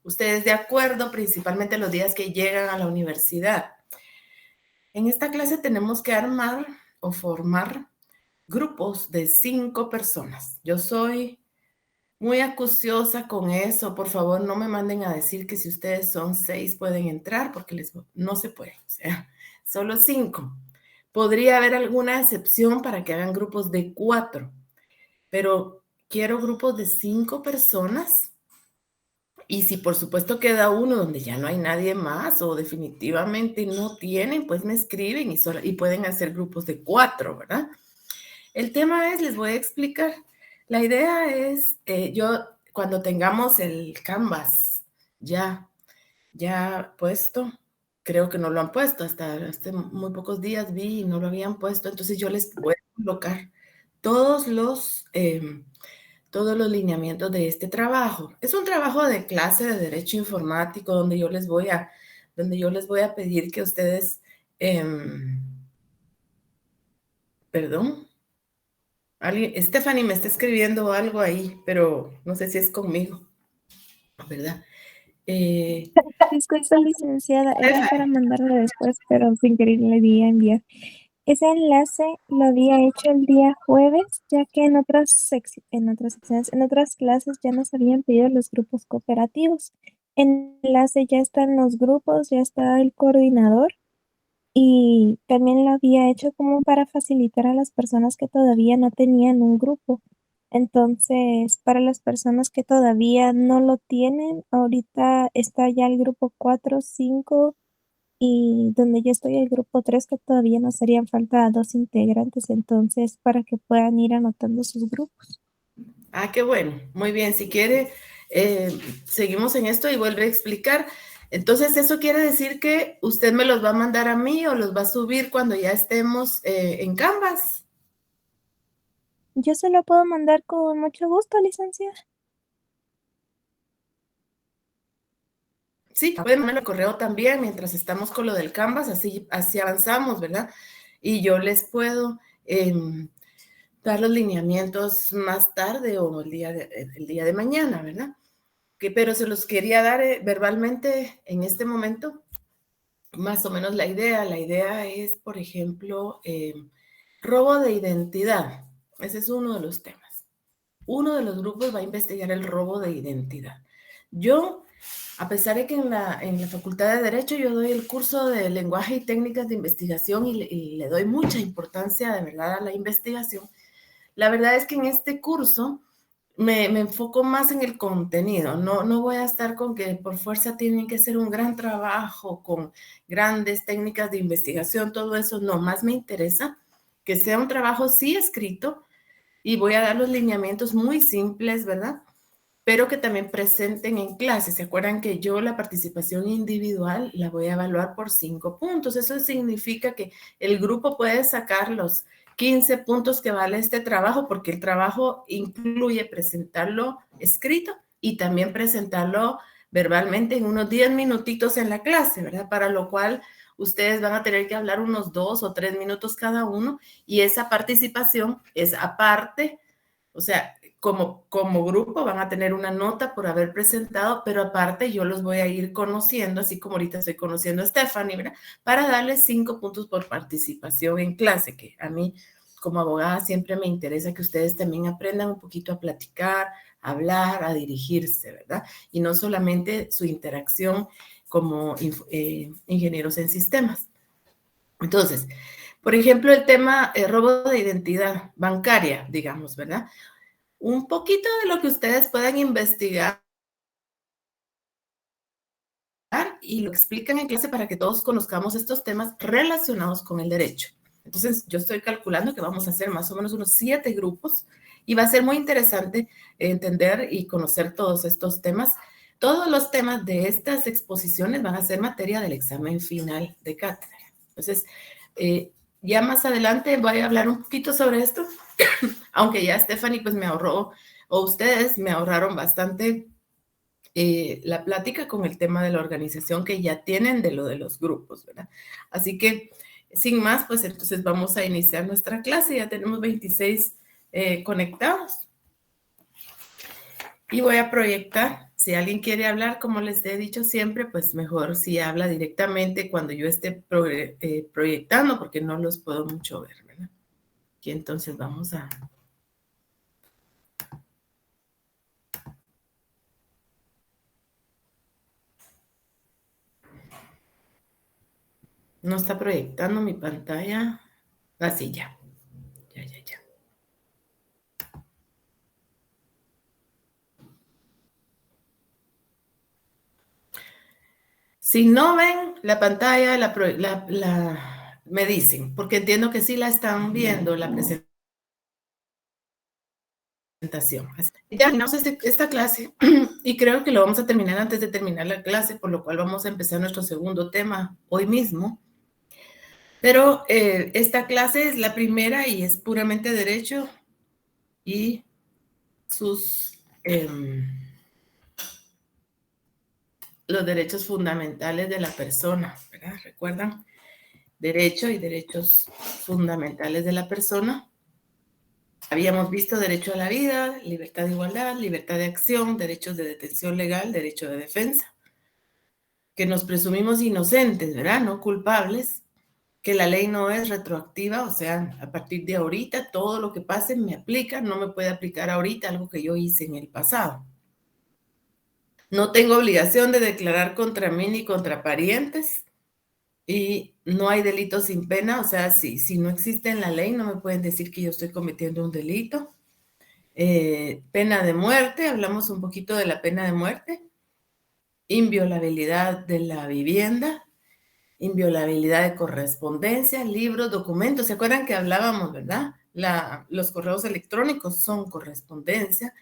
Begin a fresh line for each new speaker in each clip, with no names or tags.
ustedes de acuerdo, principalmente los días que llegan a la universidad. En esta clase tenemos que armar o formar grupos de 5 personas. Yo soy muy acuciosa con eso. Por favor, no me manden a decir que si ustedes son 6 pueden entrar, porque no se puede. O sea, solo 5. Podría haber alguna excepción para que hagan grupos de 4, pero quiero grupos de 5 personas. Y si por supuesto queda uno donde ya no hay nadie más o definitivamente no tienen, pues me escriben y pueden hacer grupos de 4, ¿verdad? El tema es, les voy a explicar. La idea es, cuando tengamos el Canvas ya puesto, creo que no lo han puesto, hasta hace muy pocos días vi y no lo habían puesto, entonces yo les voy a colocar todos los lineamientos de este trabajo. Es un trabajo de clase de Derecho Informático donde yo les voy a pedir que ustedes, perdón, Stephanie me está escribiendo algo ahí, pero no sé si es conmigo, ¿verdad?
Disculpe, licenciada, era para mandarlo después, pero sin querer le di a enviar. Ese enlace lo había hecho el día jueves, ya que en otras secciones, en otras clases ya nos habían pedido los grupos cooperativos. En el enlace ya están los grupos, ya está el coordinador y también lo había hecho como para facilitar a las personas que todavía no tenían un grupo. Entonces, para las personas que todavía no lo tienen, ahorita está ya el grupo 4, 5 y donde yo estoy el grupo 3 que todavía nos harían falta 2 integrantes, entonces para que puedan ir anotando sus grupos.
Ah, qué bueno. Muy bien. Si quiere, seguimos en esto y vuelve a explicar. Entonces, ¿eso quiere decir que usted me los va a mandar a mí o los va a subir cuando ya estemos en Canvas?
Yo se lo puedo mandar con mucho gusto, licenciada.
Sí, pueden mandarme el correo también mientras estamos con lo del Canvas, así avanzamos, ¿verdad? Y yo les puedo dar los lineamientos más tarde o el día de mañana, ¿verdad? Pero se los quería dar verbalmente en este momento, más o menos la idea. La idea es, por ejemplo, robo de identidad. Ese es uno de los temas. Uno de los grupos va a investigar el robo de identidad. Yo, a pesar de que en la Facultad de Derecho yo doy el curso de lenguaje y técnicas de investigación y le doy mucha importancia de verdad a la investigación, la verdad es que en este curso me enfoco más en el contenido. No voy a estar con que por fuerza tienen que ser un gran trabajo con grandes técnicas de investigación, todo eso. No, más me interesa que sea un trabajo sí escrito y voy a dar los lineamientos muy simples, ¿verdad? Pero que también presenten en clase. ¿Se acuerdan que yo la participación individual la voy a evaluar por 5 puntos? Eso significa que el grupo puede sacar los 15 puntos que vale este trabajo, porque el trabajo incluye presentarlo escrito y también presentarlo verbalmente en unos 10 minutitos en la clase, ¿verdad? Para lo cual ustedes van a tener que hablar unos 2 o 3 minutos cada uno y esa participación es aparte, o sea, como grupo van a tener una nota por haber presentado, pero aparte yo los voy a ir conociendo, así como ahorita estoy conociendo a Stephanie, ¿verdad? Para darles 5 puntos por participación en clase, que a mí como abogada siempre me interesa que ustedes también aprendan un poquito a platicar, a hablar, a dirigirse, ¿verdad? Y no solamente su interacción como ingenieros en sistemas. Entonces, por ejemplo, el tema robo de identidad bancaria, digamos, ¿verdad? Un poquito de lo que ustedes puedan investigar y lo explican en clase para que todos conozcamos estos temas relacionados con el derecho. Entonces, yo estoy calculando que vamos a hacer más o menos unos 7 grupos y va a ser muy interesante entender y conocer todos estos temas. Todos los temas de estas exposiciones van a ser materia del examen final de cátedra. Entonces, ya más adelante voy a hablar un poquito sobre esto, aunque ya Stephanie pues me ahorró, o ustedes me ahorraron bastante la plática con el tema de la organización que ya tienen de lo de los grupos, ¿verdad? Así que, sin más, pues entonces vamos a iniciar nuestra clase. Ya tenemos 26 conectados. Y voy a proyectar, si Si alguien quiere hablar, como les he dicho siempre, pues mejor si habla directamente cuando yo esté proyectando, porque no los puedo mucho ver, ¿verdad? Y entonces vamos a... No está proyectando mi pantalla. Así ya. Ya. Si no ven la pantalla, me dicen, porque entiendo que sí la están viendo la presentación. Ya terminamos esta clase y creo que lo vamos a terminar antes de terminar la clase, por lo cual vamos a empezar nuestro segundo tema hoy mismo. Pero esta clase es la primera y es puramente derecho y sus... los derechos fundamentales de la persona, ¿verdad? ¿Recuerdan? Derecho y derechos fundamentales de la persona. Habíamos visto derecho a la vida, libertad de igualdad, libertad de acción, derechos de detención legal, derecho de defensa. Que nos presumimos inocentes, ¿verdad? No culpables. Que la ley no es retroactiva, o sea, a partir de ahorita todo lo que pase me aplica, no me puede aplicar ahorita algo que yo hice en el pasado. No tengo obligación de declarar contra mí ni contra parientes. Y no hay delito sin pena, o sea, si no existe en la ley, no me pueden decir que yo estoy cometiendo un delito. Pena de muerte, hablamos un poquito de la pena de muerte. Inviolabilidad de la vivienda, inviolabilidad de correspondencia, libros, documentos. ¿Se acuerdan que hablábamos, verdad? Los correos electrónicos son correspondencia.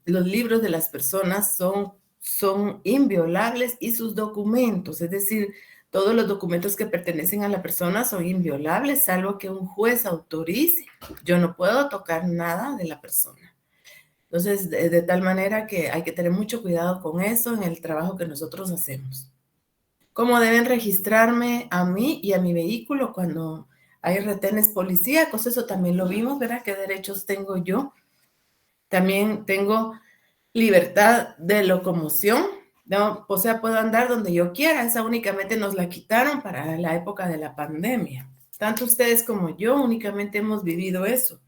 Los libros de las personas son inviolables y sus documentos, es decir, todos los documentos que pertenecen a la persona son inviolables, salvo que un juez autorice. Yo no puedo tocar nada de la persona. Entonces, de tal manera que hay que tener mucho cuidado con eso en el trabajo que nosotros hacemos. ¿Cómo deben registrarme a mí y a mi vehículo cuando hay retenes policíacos? Eso también lo vimos, ¿verdad? ¿Qué derechos tengo yo? También tengo libertad de locomoción, ¿no? O sea, puedo andar donde yo quiera. Esa únicamente nos la quitaron para la época de la pandemia. Tanto ustedes como yo únicamente hemos vivido eso,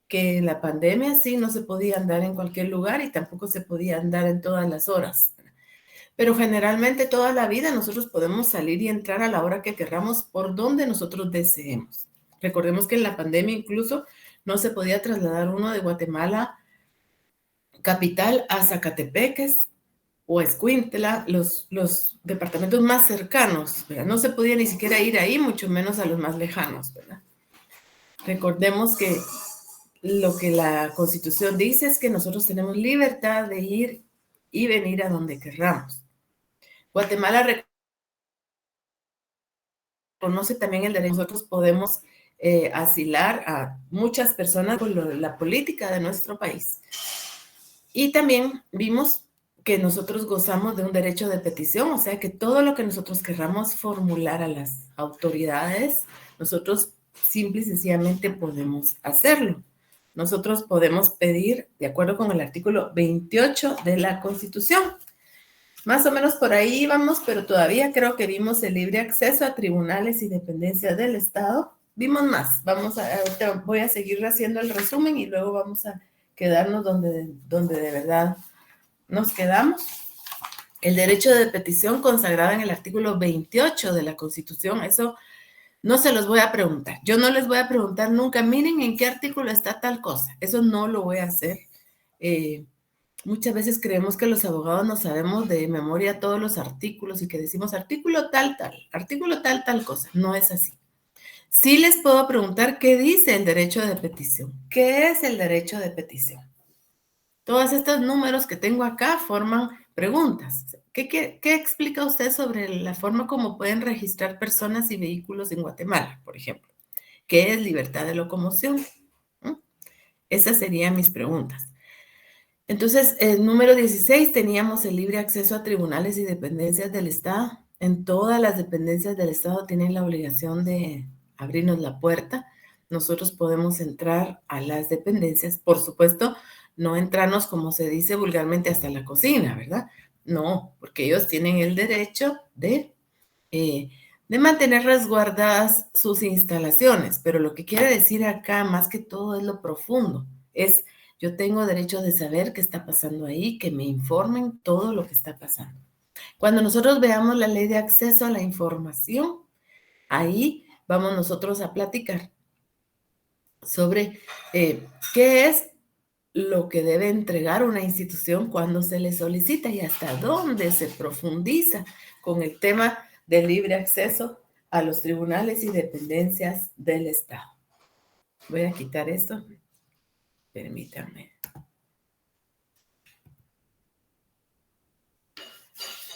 que en la pandemia sí no se podía andar en cualquier lugar y tampoco se podía andar en todas las horas. Pero generalmente toda la vida nosotros podemos salir y entrar a la hora que querramos por donde nosotros deseemos. Recordemos que en la pandemia incluso no se podía trasladar uno de Guatemala capital a Zacatepeques o Escuintla, los departamentos más cercanos, ¿verdad? No se podía ni siquiera ir ahí, mucho menos a los más lejanos, ¿verdad? Recordemos que lo que la Constitución dice es que nosotros tenemos libertad de ir y venir a donde querramos. Guatemala reconoce también el derecho. Nosotros podemos asilar a muchas personas por la política de nuestro país. Y también vimos que nosotros gozamos de un derecho de petición, o sea que todo lo que nosotros querramos formular a las autoridades, nosotros simple y sencillamente podemos hacerlo. Nosotros podemos pedir, de acuerdo con el artículo 28 de la Constitución. Más o menos por ahí íbamos, pero todavía creo que vimos el libre acceso a tribunales y dependencias del Estado. Vimos más. Ahorita voy a seguir haciendo el resumen y luego vamos a quedarnos donde de verdad nos quedamos. El derecho de petición consagrado en el artículo 28 de la Constitución, eso no se los voy a preguntar. Yo no les voy a preguntar nunca, miren en qué artículo está tal cosa. Eso no lo voy a hacer. Muchas veces creemos que los abogados no sabemos de memoria todos los artículos y que decimos artículo tal, tal cosa. No es así. Sí les puedo preguntar qué dice el derecho de petición. ¿Qué es el derecho de petición? Todos estos números que tengo acá forman preguntas. ¿Qué explica usted sobre la forma como pueden registrar personas y vehículos en Guatemala, por ejemplo? ¿Qué es libertad de locomoción? Esas serían mis preguntas. Entonces, el número 16, teníamos el libre acceso a tribunales y dependencias del Estado. En todas las dependencias del Estado tienen la obligación de abrirnos la puerta. Nosotros podemos entrar a las dependencias. Por supuesto, no entrarnos, como se dice vulgarmente, hasta la cocina, ¿verdad? No, porque ellos tienen el derecho de mantener resguardadas sus instalaciones, pero lo que quiere decir acá, más que todo, es lo profundo, es yo tengo derecho de saber qué está pasando ahí, que me informen todo lo que está pasando. Cuando nosotros veamos la ley de acceso a la información, ahí vamos nosotros a platicar sobre qué es lo que debe entregar una institución cuando se le solicita y hasta dónde se profundiza con el tema del libre acceso a los tribunales y dependencias del Estado. Voy a quitar esto. Permítanme.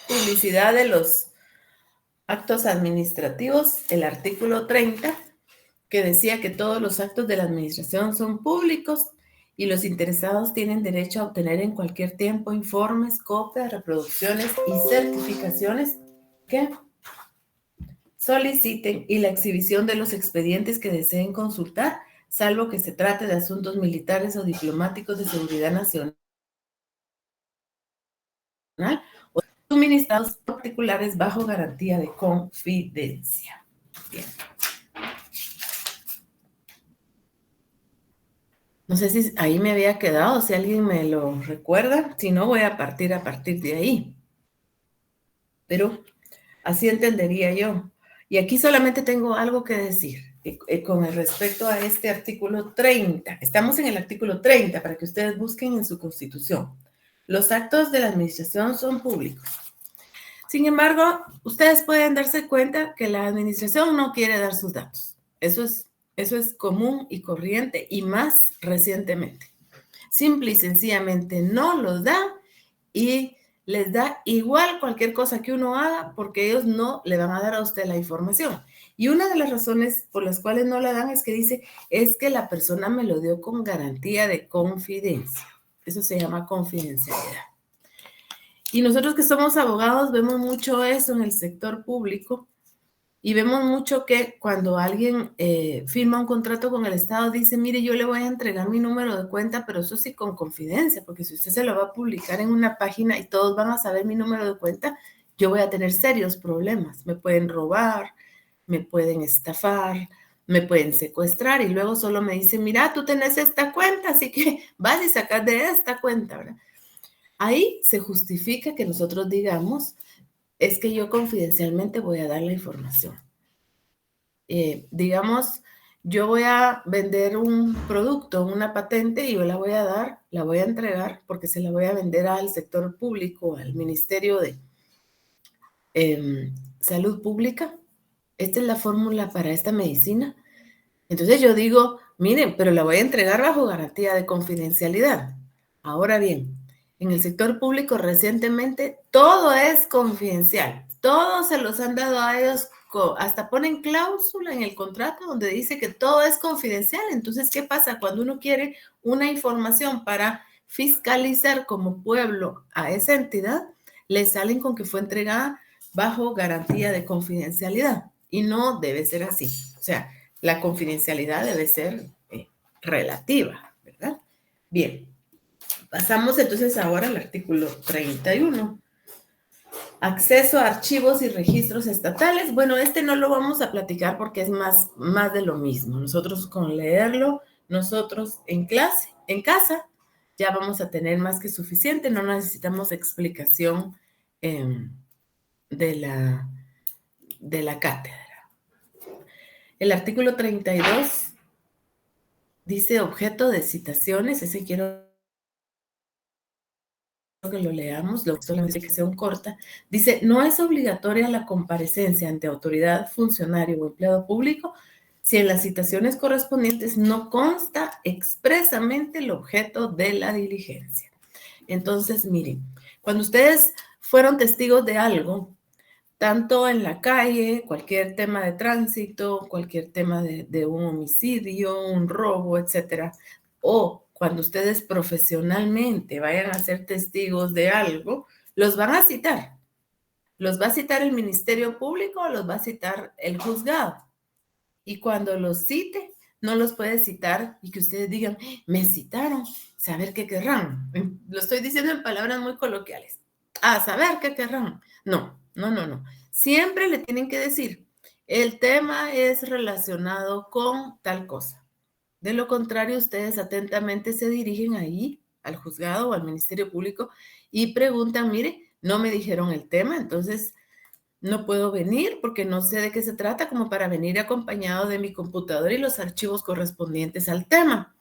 Publicidad de los actos administrativos, el artículo 30, que decía que todos los actos de la administración son públicos y los interesados tienen derecho a obtener en cualquier tiempo informes, copias, reproducciones y certificaciones que soliciten y la exhibición de los expedientes que deseen consultar, salvo que se trate de asuntos militares o diplomáticos de seguridad nacional o suministrados particulares bajo garantía de confidencia. Bien. No sé si ahí me había quedado, si alguien me lo recuerda, si no voy a partir de ahí. Pero así entendería yo. Y aquí solamente tengo algo que decir con respecto a este artículo 30. Estamos en el artículo 30 para que ustedes busquen en su Constitución. Los actos de la administración son públicos. Sin embargo, ustedes pueden darse cuenta que la administración no quiere dar sus datos. Eso es común y corriente y más recientemente. Simple y sencillamente no los da y les da igual cualquier cosa que uno haga porque ellos no le van a dar a usted la información. Y una de las razones por las cuales no la dan es que dice, es que la persona me lo dio con garantía de confidencia. Eso se llama confidencialidad. Y nosotros que somos abogados vemos mucho eso en el sector público y vemos mucho que cuando alguien firma un contrato con el Estado dice, mire, yo le voy a entregar mi número de cuenta, pero eso sí con confidencia, porque si usted se lo va a publicar en una página y todos van a saber mi número de cuenta, yo voy a tener serios problemas. Me pueden robar, me pueden estafar, me pueden secuestrar y luego solo me dicen, mira, tú tenés esta cuenta, así que vas y sacas de esta cuenta, ¿verdad? Ahí se justifica que nosotros digamos, es que yo confidencialmente voy a dar la información. Digamos, yo voy a vender un producto, una patente, y yo la voy a dar, la voy a entregar, porque se la voy a vender al sector público, al Ministerio de Salud Pública. Esta es la fórmula para esta medicina. Entonces yo digo, miren, pero la voy a entregar bajo garantía de confidencialidad. Ahora bien, en el sector público recientemente todo es confidencial. Todos se los han dado a ellos, hasta ponen cláusula en el contrato donde dice que todo es confidencial. Entonces, ¿qué pasa cuando uno quiere una información para fiscalizar como pueblo a esa entidad? Le salen con que fue entregada bajo garantía de confidencialidad y no debe ser así. O sea, la confidencialidad debe ser relativa, ¿verdad? Bien, pasamos entonces ahora al artículo 31. Acceso a archivos y registros estatales. Bueno, este no lo vamos a platicar porque es más de lo mismo. Nosotros con leerlo, nosotros en clase, en casa, ya vamos a tener más que suficiente. No necesitamos explicación de la cátedra. El artículo 32 dice objeto de citaciones, ese quiero que lo leamos, lo solamente que sea un corta. Dice, no es obligatoria la comparecencia ante autoridad, funcionario o empleado público si en las citaciones correspondientes no consta expresamente el objeto de la diligencia. Entonces, miren, cuando ustedes fueron testigos de algo, tanto en la calle, cualquier tema de tránsito, cualquier tema de un homicidio, un robo, etcétera, o cuando ustedes profesionalmente vayan a ser testigos de algo, los van a citar. Los va a citar el Ministerio Público o los va a citar el juzgado. Y cuando los cite, no los puede citar y que ustedes digan, me citaron, saber qué querrán. Lo estoy diciendo en palabras muy coloquiales. A saber qué querrán. No. Siempre le tienen que decir, el tema es relacionado con tal cosa. De lo contrario, ustedes atentamente se dirigen ahí al juzgado o al Ministerio Público y preguntan, mire, no me dijeron el tema, entonces no puedo venir porque no sé de qué se trata, como para venir acompañado de mi computadora y los archivos correspondientes al tema.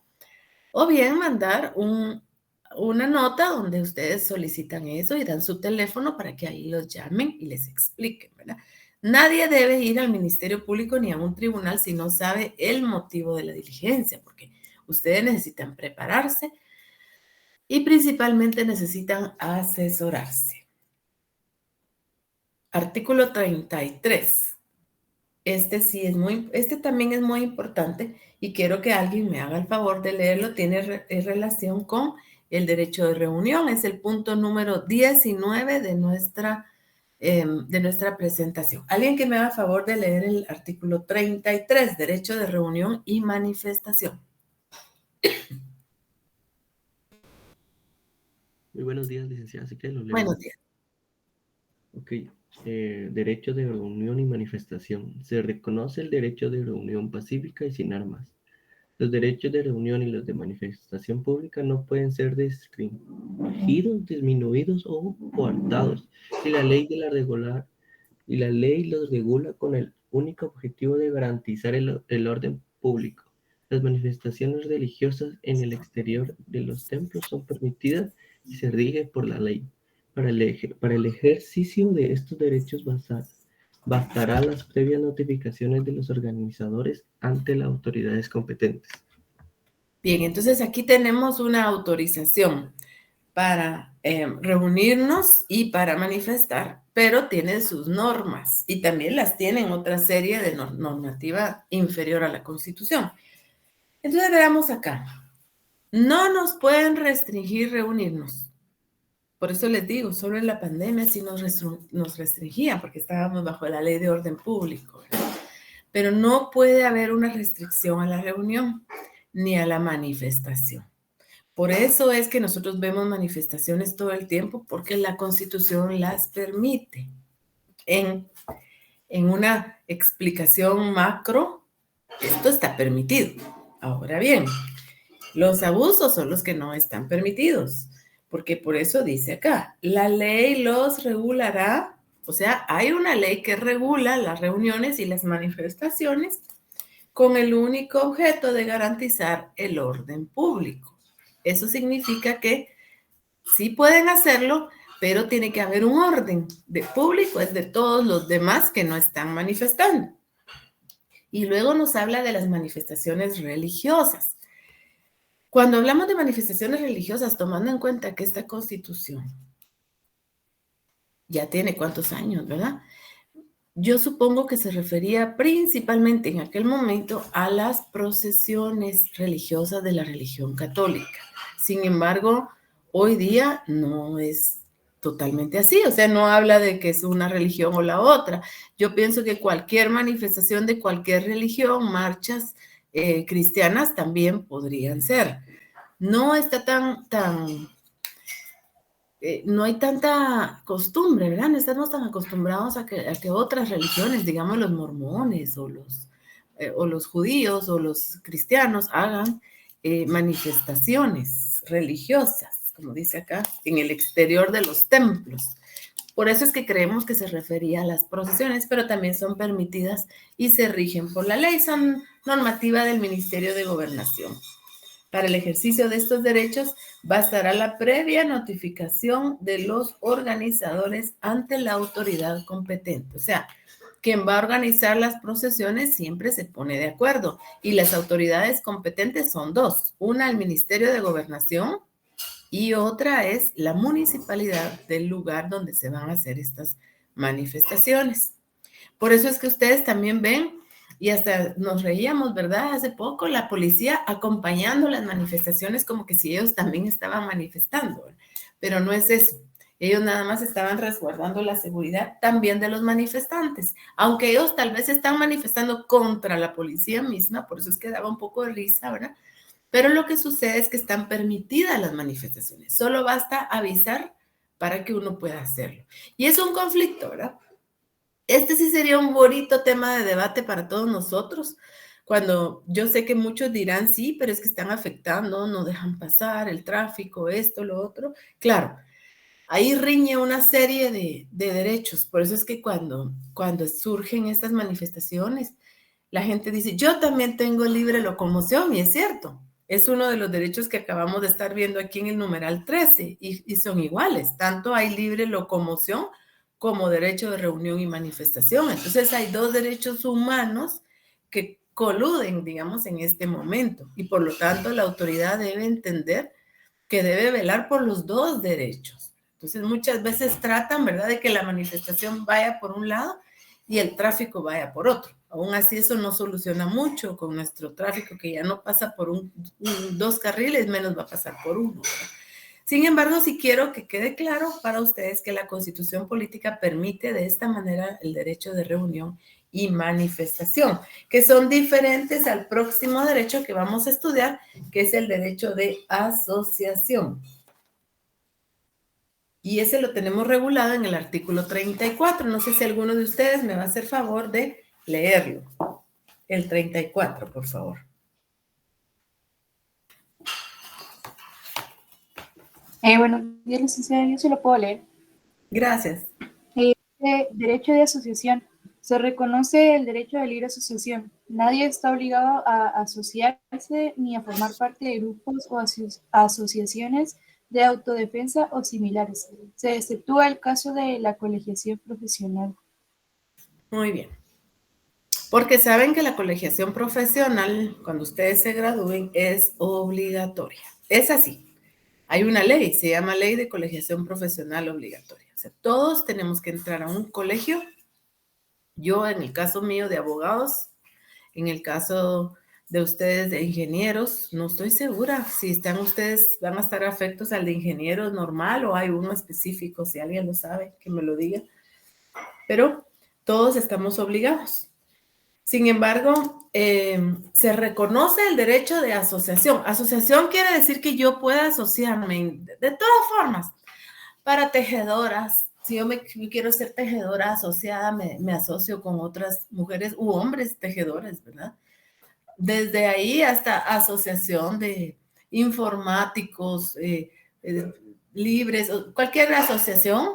O bien mandar una nota donde ustedes solicitan eso y dan su teléfono para que ahí los llamen y les expliquen, ¿verdad? Nadie debe ir al Ministerio Público ni a un tribunal si no sabe el motivo de la diligencia, porque ustedes necesitan prepararse y principalmente necesitan asesorarse. Artículo 33. Este también es muy importante y quiero que alguien me haga el favor de leerlo. Tiene relación con el derecho de reunión. Es el punto número 19 de nuestra presentación. Alguien que me haga el favor de leer el artículo 33, derecho de reunión y manifestación.
Muy buenos días, licenciada. Así que lo leo.
Buenos días.
Ok. Derecho de reunión y manifestación. Se reconoce el derecho de reunión pacífica y sin armas. Los derechos de reunión y los de manifestación pública no pueden ser restringidos, disminuidos o coartados si la ley los regula con el único objetivo de garantizar el orden público. Las manifestaciones religiosas en el exterior de los templos son permitidas y se rigen por la ley. Para el ejercicio de estos derechos bastará las previas notificaciones de los organizadores ante las autoridades competentes.
Bien, entonces aquí tenemos una autorización para reunirnos y para manifestar, pero tiene sus normas y también las tiene en otra serie de normativa inferior a la Constitución. Entonces veamos acá. No nos pueden restringir reunirnos. Por eso les digo, solo en la pandemia sí nos restringían porque estábamos bajo la ley de orden público, ¿verdad? Pero no puede haber una restricción a la reunión ni a la manifestación. Por eso es que nosotros vemos manifestaciones todo el tiempo porque la Constitución las permite. En una explicación macro, esto está permitido. Ahora bien, los abusos son los que no están permitidos, porque por eso dice acá, la ley los regulará, o sea, hay una ley que regula las reuniones y las manifestaciones con el único objeto de garantizar el orden público. Eso significa que sí pueden hacerlo, pero tiene que haber un orden de público, es de todos los demás que no están manifestando. Y luego nos habla de las manifestaciones religiosas. Cuando hablamos de manifestaciones religiosas, tomando en cuenta que esta Constitución ya tiene cuántos años, ¿verdad? Yo supongo que se refería principalmente en aquel momento a las procesiones religiosas de la religión católica. Sin embargo, hoy día no es totalmente así, o sea, no habla de que es una religión o la otra. Yo pienso que cualquier manifestación de cualquier religión, marchas cristianas también podrían ser. No está no hay tanta costumbre, ¿verdad? No estamos tan acostumbrados a que otras religiones, digamos los mormones o los judíos o los cristianos hagan manifestaciones religiosas, como dice acá, en el exterior de los templos. Por eso es que creemos que se refería a las procesiones, pero también son permitidas y se rigen por la ley, son normativa del Ministerio de Gobernación. Para el ejercicio de estos derechos, bastará la previa notificación de los organizadores ante la autoridad competente. O sea, quien va a organizar las procesiones siempre se pone de acuerdo. Y las autoridades competentes son dos. Una, el Ministerio de Gobernación, y otra es la municipalidad del lugar donde se van a hacer estas manifestaciones. Por eso es que ustedes también ven, y hasta nos reíamos, ¿verdad? Hace poco la policía acompañando las manifestaciones como que si ellos también estaban manifestando, pero no es eso. Ellos nada más estaban resguardando la seguridad también de los manifestantes, aunque ellos tal vez están manifestando contra la policía misma, por eso es que daba un poco de risa, ¿verdad? Pero lo que sucede es que están permitidas las manifestaciones, solo basta avisar para que uno pueda hacerlo. Y es un conflicto, ¿verdad? Este sí sería un bonito tema de debate para todos nosotros, cuando yo sé que muchos dirán, sí, pero es que están afectando, no dejan pasar el tráfico, esto, lo otro. Claro, ahí riñe una serie de derechos. Por eso es que cuando surgen estas manifestaciones, la gente dice, yo también tengo libre locomoción, y es cierto. Es uno de los derechos que acabamos de estar viendo aquí en el numeral 13, y son iguales. Tanto hay libre locomoción como derecho de reunión y manifestación. Entonces hay dos derechos humanos que coluden, digamos, en este momento. Y por lo tanto, la autoridad debe entender que debe velar por los dos derechos. Entonces, muchas veces tratan, ¿verdad?, de que la manifestación vaya por un lado y el tráfico vaya por otro. Aún así, eso no soluciona mucho con nuestro tráfico, que ya no pasa por dos carriles, menos va a pasar por uno. Sin embargo, sí quiero que quede claro para ustedes que la Constitución Política permite de esta manera el derecho de reunión y manifestación, que son diferentes al próximo derecho que vamos a estudiar, que es el derecho de asociación. Y ese lo tenemos regulado en el artículo 34. No sé si alguno de ustedes me va a hacer favor de leerlo. El 34, por favor.
Bueno, licenciada, yo se lo puedo leer.
Gracias.
Derecho de asociación. Se reconoce el derecho de libre asociación. Nadie está obligado a asociarse ni a formar parte de grupos o asociaciones de autodefensa o similares. Se exceptúa el caso de la colegiación profesional.
Muy bien. Porque saben que la colegiación profesional, cuando ustedes se gradúen, es obligatoria. Es así. Hay una ley, se llama Ley de Colegiación Profesional Obligatoria. O sea, todos tenemos que entrar a un colegio. Yo, en el caso mío de abogados, en el caso de ustedes de ingenieros, no estoy segura si están ustedes, van a estar afectos al de ingenieros normal o hay uno específico. Si alguien lo sabe, que me lo diga. Pero todos estamos obligados. Sin embargo, se reconoce el derecho de asociación. Asociación quiere decir que yo pueda asociarme de todas formas. Para tejedoras, si yo quiero ser tejedora asociada, me asocio con otras mujeres u hombres tejedores, ¿verdad? Desde ahí hasta asociación de informáticos libres, cualquier asociación,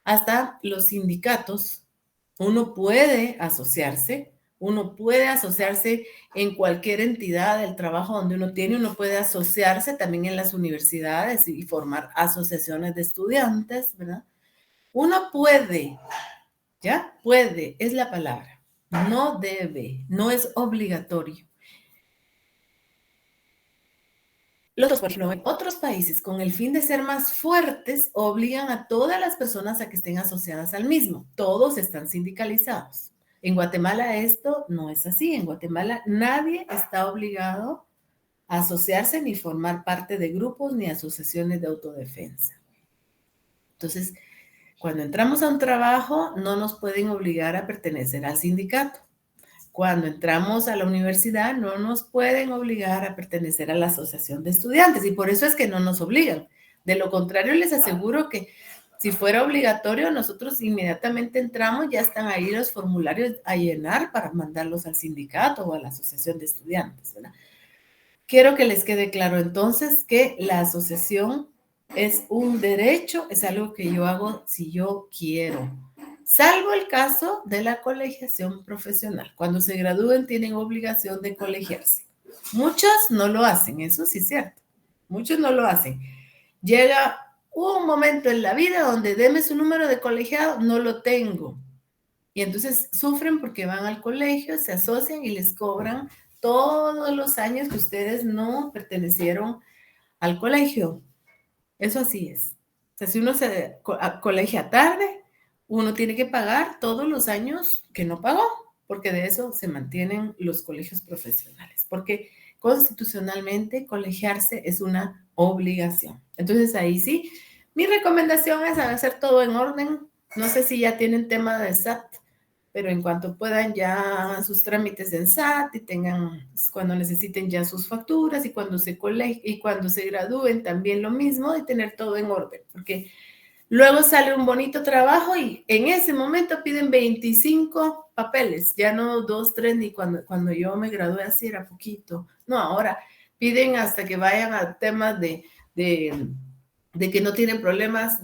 hasta los sindicatos. Uno puede asociarse en cualquier entidad del trabajo donde uno tiene, uno puede asociarse también en las universidades y formar asociaciones de estudiantes, ¿verdad? Uno puede, ¿ya? Puede, es la palabra. No debe, no es obligatorio. Por ejemplo, en otros países, con el fin de ser más fuertes, obligan a todas las personas a que estén asociadas al mismo. Todos están sindicalizados. En Guatemala esto no es así. En Guatemala nadie está obligado a asociarse ni formar parte de grupos ni asociaciones de autodefensa. Entonces, cuando entramos a un trabajo, no nos pueden obligar a pertenecer al sindicato. Cuando entramos a la universidad, no nos pueden obligar a pertenecer a la asociación de estudiantes, y por eso es que no nos obligan. De lo contrario, les aseguro que si fuera obligatorio, nosotros inmediatamente entramos, ya están ahí los formularios a llenar para mandarlos al sindicato o a la asociación de estudiantes, ¿verdad? Quiero que les quede claro entonces que la asociación es un derecho, es algo que yo hago si yo quiero. Salvo el caso de la colegiación profesional. Cuando se gradúen tienen obligación de colegiarse. Muchos no lo hacen, eso sí es cierto. Muchos no lo hacen. Llega un momento en la vida donde deme su número de colegiado, no lo tengo. Y entonces sufren porque van al colegio, se asocian y les cobran todos los años que ustedes no pertenecieron al colegio. Eso así es. O sea, si uno se colegia tarde, uno tiene que pagar todos los años que no pagó, porque de eso se mantienen los colegios profesionales, porque constitucionalmente colegiarse es una obligación. Entonces ahí sí, Mi recomendación es hacer todo en orden. No sé si ya tienen tema de SAT, pero en cuanto puedan ya hagan sus trámites en SAT y tengan, cuando necesiten ya sus facturas y cuando se gradúen también lo mismo, de tener todo en orden, porque luego sale un bonito trabajo y en ese momento piden 25 papeles, ya no 2, 3, ni cuando yo me gradué así era poquito. No, ahora piden hasta que vayan a temas de que no tienen problemas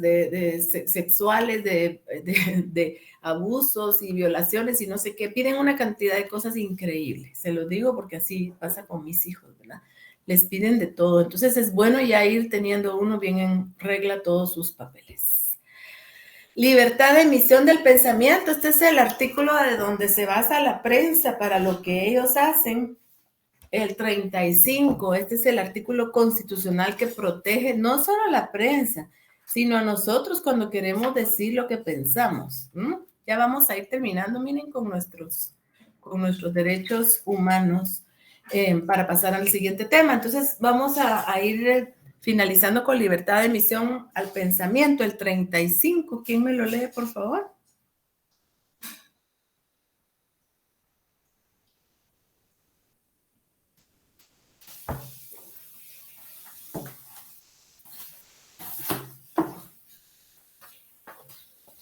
sexuales, de abusos y violaciones y no sé qué. Piden una cantidad de cosas increíbles. Se lo digo porque así pasa con mis hijos, ¿verdad? Les piden de todo. Entonces es bueno ya ir teniendo uno bien en regla todos sus papeles. Libertad de emisión del pensamiento. Este es el artículo de donde se basa la prensa para lo que ellos hacen. El 35, este es el artículo constitucional que protege no solo a la prensa, sino a nosotros cuando queremos decir lo que pensamos. Ya vamos a ir terminando, miren, con nuestros derechos humanos para pasar al siguiente tema. Entonces, vamos a ir finalizando con libertad de emisión al pensamiento, el 35. ¿Quién me lo lee, por favor?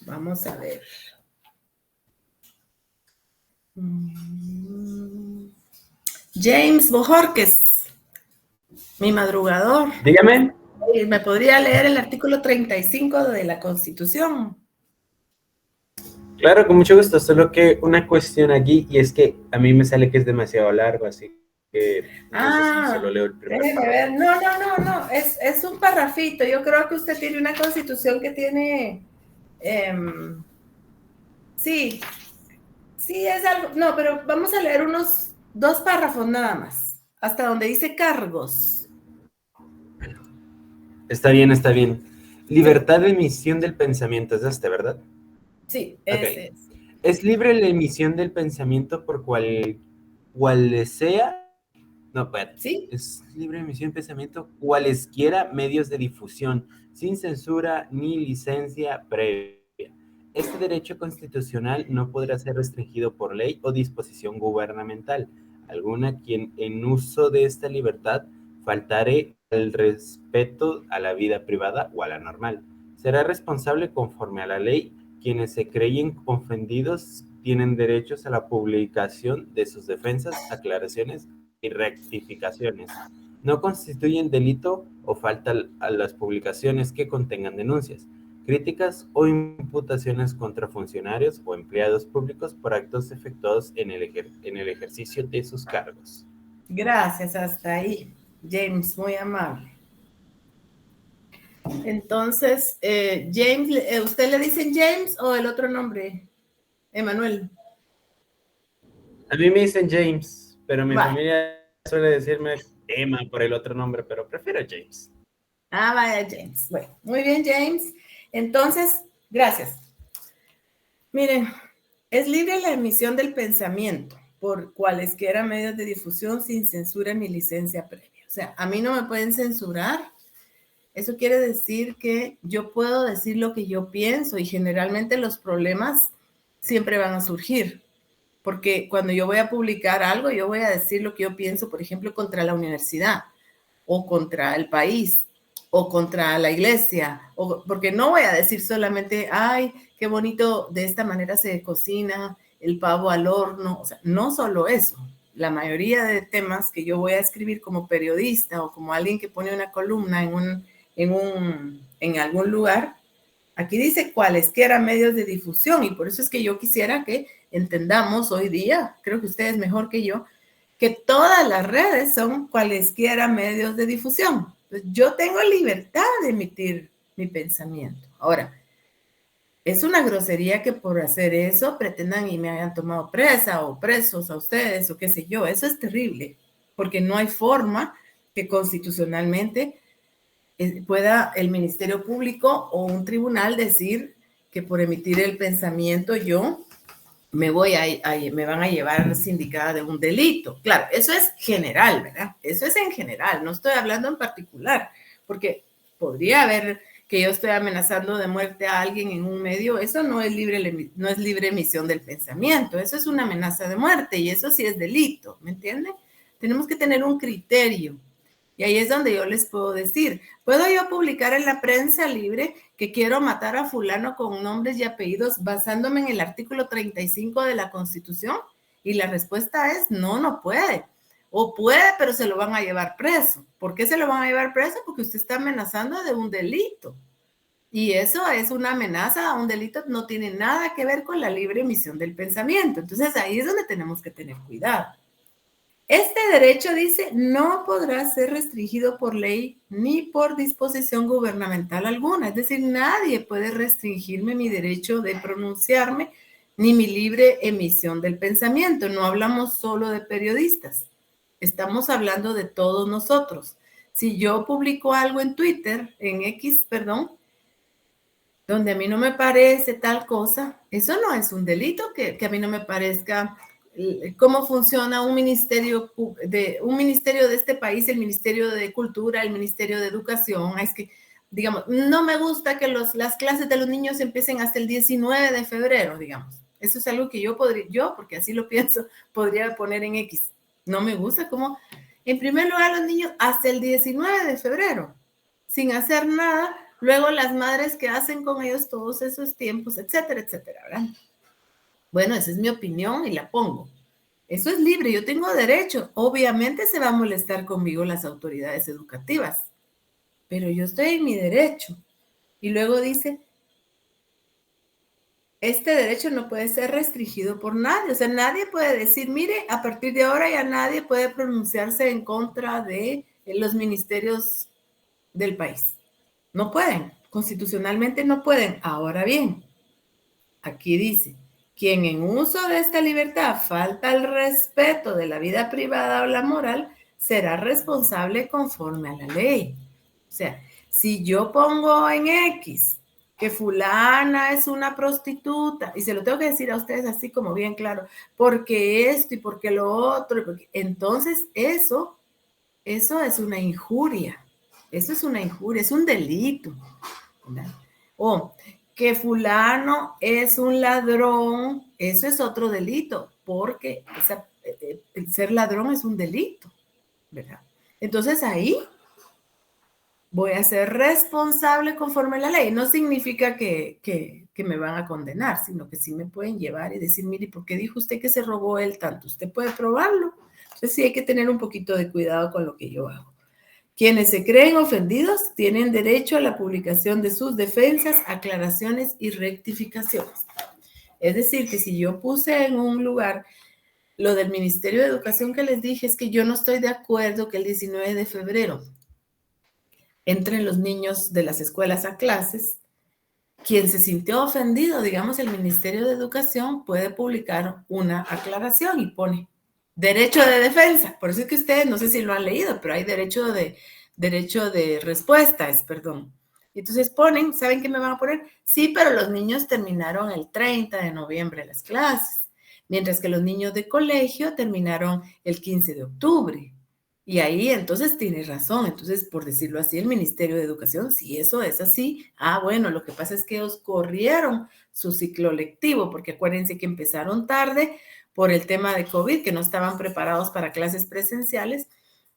Vamos a ver. James Bojorquez, mi madrugador.
Dígame.
¿Me podría leer el artículo 35 de la Constitución?
Claro, con mucho gusto. Solo que una cuestión aquí, y es que a mí me sale que es demasiado largo, así que no sé si solo leo el primer
déjeme ver. No. Es un parrafito. Yo creo que usted tiene una Constitución que tiene... sí, es algo... No, pero vamos a leer unos 2 párrafos nada más. Hasta donde dice cargos.
Está bien. Libertad de emisión del pensamiento, es ¿verdad?
Sí,
ese
es.
Es libre la emisión del pensamiento por cual sea. No, espérate.
¿Sí?
Es libre emisión del pensamiento cualesquiera medios de difusión, sin censura ni licencia previa. Este derecho constitucional no podrá ser restringido por ley o disposición gubernamental alguna quien en uso de esta libertad faltare el respeto a la vida privada o a la normal. Será responsable conforme a la ley. Quienes se creen ofendidos tienen derechos a la publicación de sus defensas, aclaraciones y rectificaciones. No constituyen delito o falta a las publicaciones que contengan denuncias, críticas o imputaciones contra funcionarios o empleados públicos por actos efectuados en el ejercicio de sus cargos.
Gracias, hasta ahí. James, muy amable. Entonces, James, ¿usted le dicen James o el otro nombre? Emanuel.
A mí me dicen James, pero mi familia suele decirme Emma por el otro nombre, pero prefiero James.
Ah, vaya, James. Bueno, muy bien, James. Entonces, gracias. Miren, es libre la emisión del pensamiento por cualesquiera medios de difusión sin censura ni licencia previa. O sea, a mí no me pueden censurar. Eso quiere decir que yo puedo decir lo que yo pienso y generalmente los problemas siempre van a surgir. Porque cuando yo voy a publicar algo, yo voy a decir lo que yo pienso, por ejemplo, contra la universidad o contra el país o contra la iglesia, porque no voy a decir solamente, ay, qué bonito, de esta manera se cocina el pavo al horno. O sea, no solo eso. La mayoría de temas que yo voy a escribir como periodista o como alguien que pone una columna en algún lugar, aquí dice cualesquiera medios de difusión, y por eso es que yo quisiera que entendamos hoy día, creo que ustedes mejor que yo, que todas las redes son cualesquiera medios de difusión. Entonces, yo tengo libertad de emitir mi pensamiento. Ahora, es una grosería que por hacer eso pretendan y me hayan tomado presa o presos a ustedes o qué sé yo. Eso es terrible, porque no hay forma que constitucionalmente pueda el Ministerio Público o un tribunal decir que por emitir el pensamiento yo me van a llevar sindicada de un delito. Claro, eso es general, ¿verdad? Eso es en general, no estoy hablando en particular, porque podría haber que yo estoy amenazando de muerte a alguien en un medio, eso no es libre emisión del pensamiento, eso es una amenaza de muerte y eso sí es delito, ¿me entienden? Tenemos que tener un criterio. Y ahí es donde yo les puedo decir, ¿puedo yo publicar en la prensa libre que quiero matar a fulano con nombres y apellidos basándome en el artículo 35 de la Constitución? Y la respuesta es no, no puede. O puede, pero se lo van a llevar preso. ¿Por qué se lo van a llevar preso? Porque usted está amenazando de un delito. Y eso es una amenaza a un delito, no tiene nada que ver con la libre emisión del pensamiento. Entonces ahí es donde tenemos que tener cuidado. Este derecho, dice, no podrá ser restringido por ley ni por disposición gubernamental alguna. Es decir, nadie puede restringirme mi derecho de pronunciarme ni mi libre emisión del pensamiento. No hablamos solo de periodistas. Estamos hablando de todos nosotros. Si yo publico algo en Twitter, en X, perdón, donde a mí no me parece tal cosa, eso no es un delito que a mí no me parezca cómo funciona un ministerio de este país, el Ministerio de Cultura, el Ministerio de Educación. Es que, digamos, no me gusta que las clases de los niños empiecen hasta el 19 de febrero, digamos. Eso es algo que yo porque así lo pienso, podría poner en X. No me gusta como, en primer lugar, los niños hasta el 19 de febrero, sin hacer nada, luego las madres que hacen con ellos todos esos tiempos, etcétera, etcétera, ¿verdad? Bueno, esa es mi opinión y la pongo. Eso es libre, yo tengo derecho. Obviamente se va a molestar conmigo las autoridades educativas, pero yo estoy en mi derecho. Y luego dice, este derecho no puede ser restringido por nadie. O sea, nadie puede decir, mire, a partir de ahora ya nadie puede pronunciarse en contra de los ministerios del país. No pueden, constitucionalmente no pueden. Ahora bien, aquí dice, quien en uso de esta libertad falta al respeto de la vida privada o la moral, será responsable conforme a la ley. O sea, si yo pongo en X que fulana es una prostituta, y se lo tengo que decir a ustedes así como bien claro, porque esto y porque lo otro, entonces eso es una injuria. Eso es una injuria, es un delito, ¿verdad? O que fulano es un ladrón, eso es otro delito, porque el ser ladrón es un delito, ¿verdad? Entonces ahí voy a ser responsable conforme a la ley. No significa que me van a condenar, sino que sí me pueden llevar y decir, mire, ¿por qué dijo usted que se robó él tanto? Usted puede probarlo. Entonces sí hay que tener un poquito de cuidado con lo que yo hago. Quienes se creen ofendidos tienen derecho a la publicación de sus defensas, aclaraciones y rectificaciones. Es decir, que si yo puse en un lugar lo del Ministerio de Educación que les dije, es que yo no estoy de acuerdo que el 19 de febrero entren los niños de las escuelas a clases. Quien se sintió ofendido, digamos, el Ministerio de Educación puede publicar una aclaración y pone derecho de defensa. Por eso es que ustedes, no sé si lo han leído, pero hay derecho de respuesta, perdón. Y entonces ponen, ¿saben qué me van a poner? Sí, pero los niños terminaron el 30 de noviembre las clases, mientras que los niños de colegio terminaron el 15 de octubre. Y ahí entonces tiene razón. Entonces, por decirlo así, el Ministerio de Educación, si eso es así, bueno, lo que pasa es que ellos corrieron su ciclo lectivo, porque acuérdense que empezaron tarde por el tema de COVID, que no estaban preparados para clases presenciales.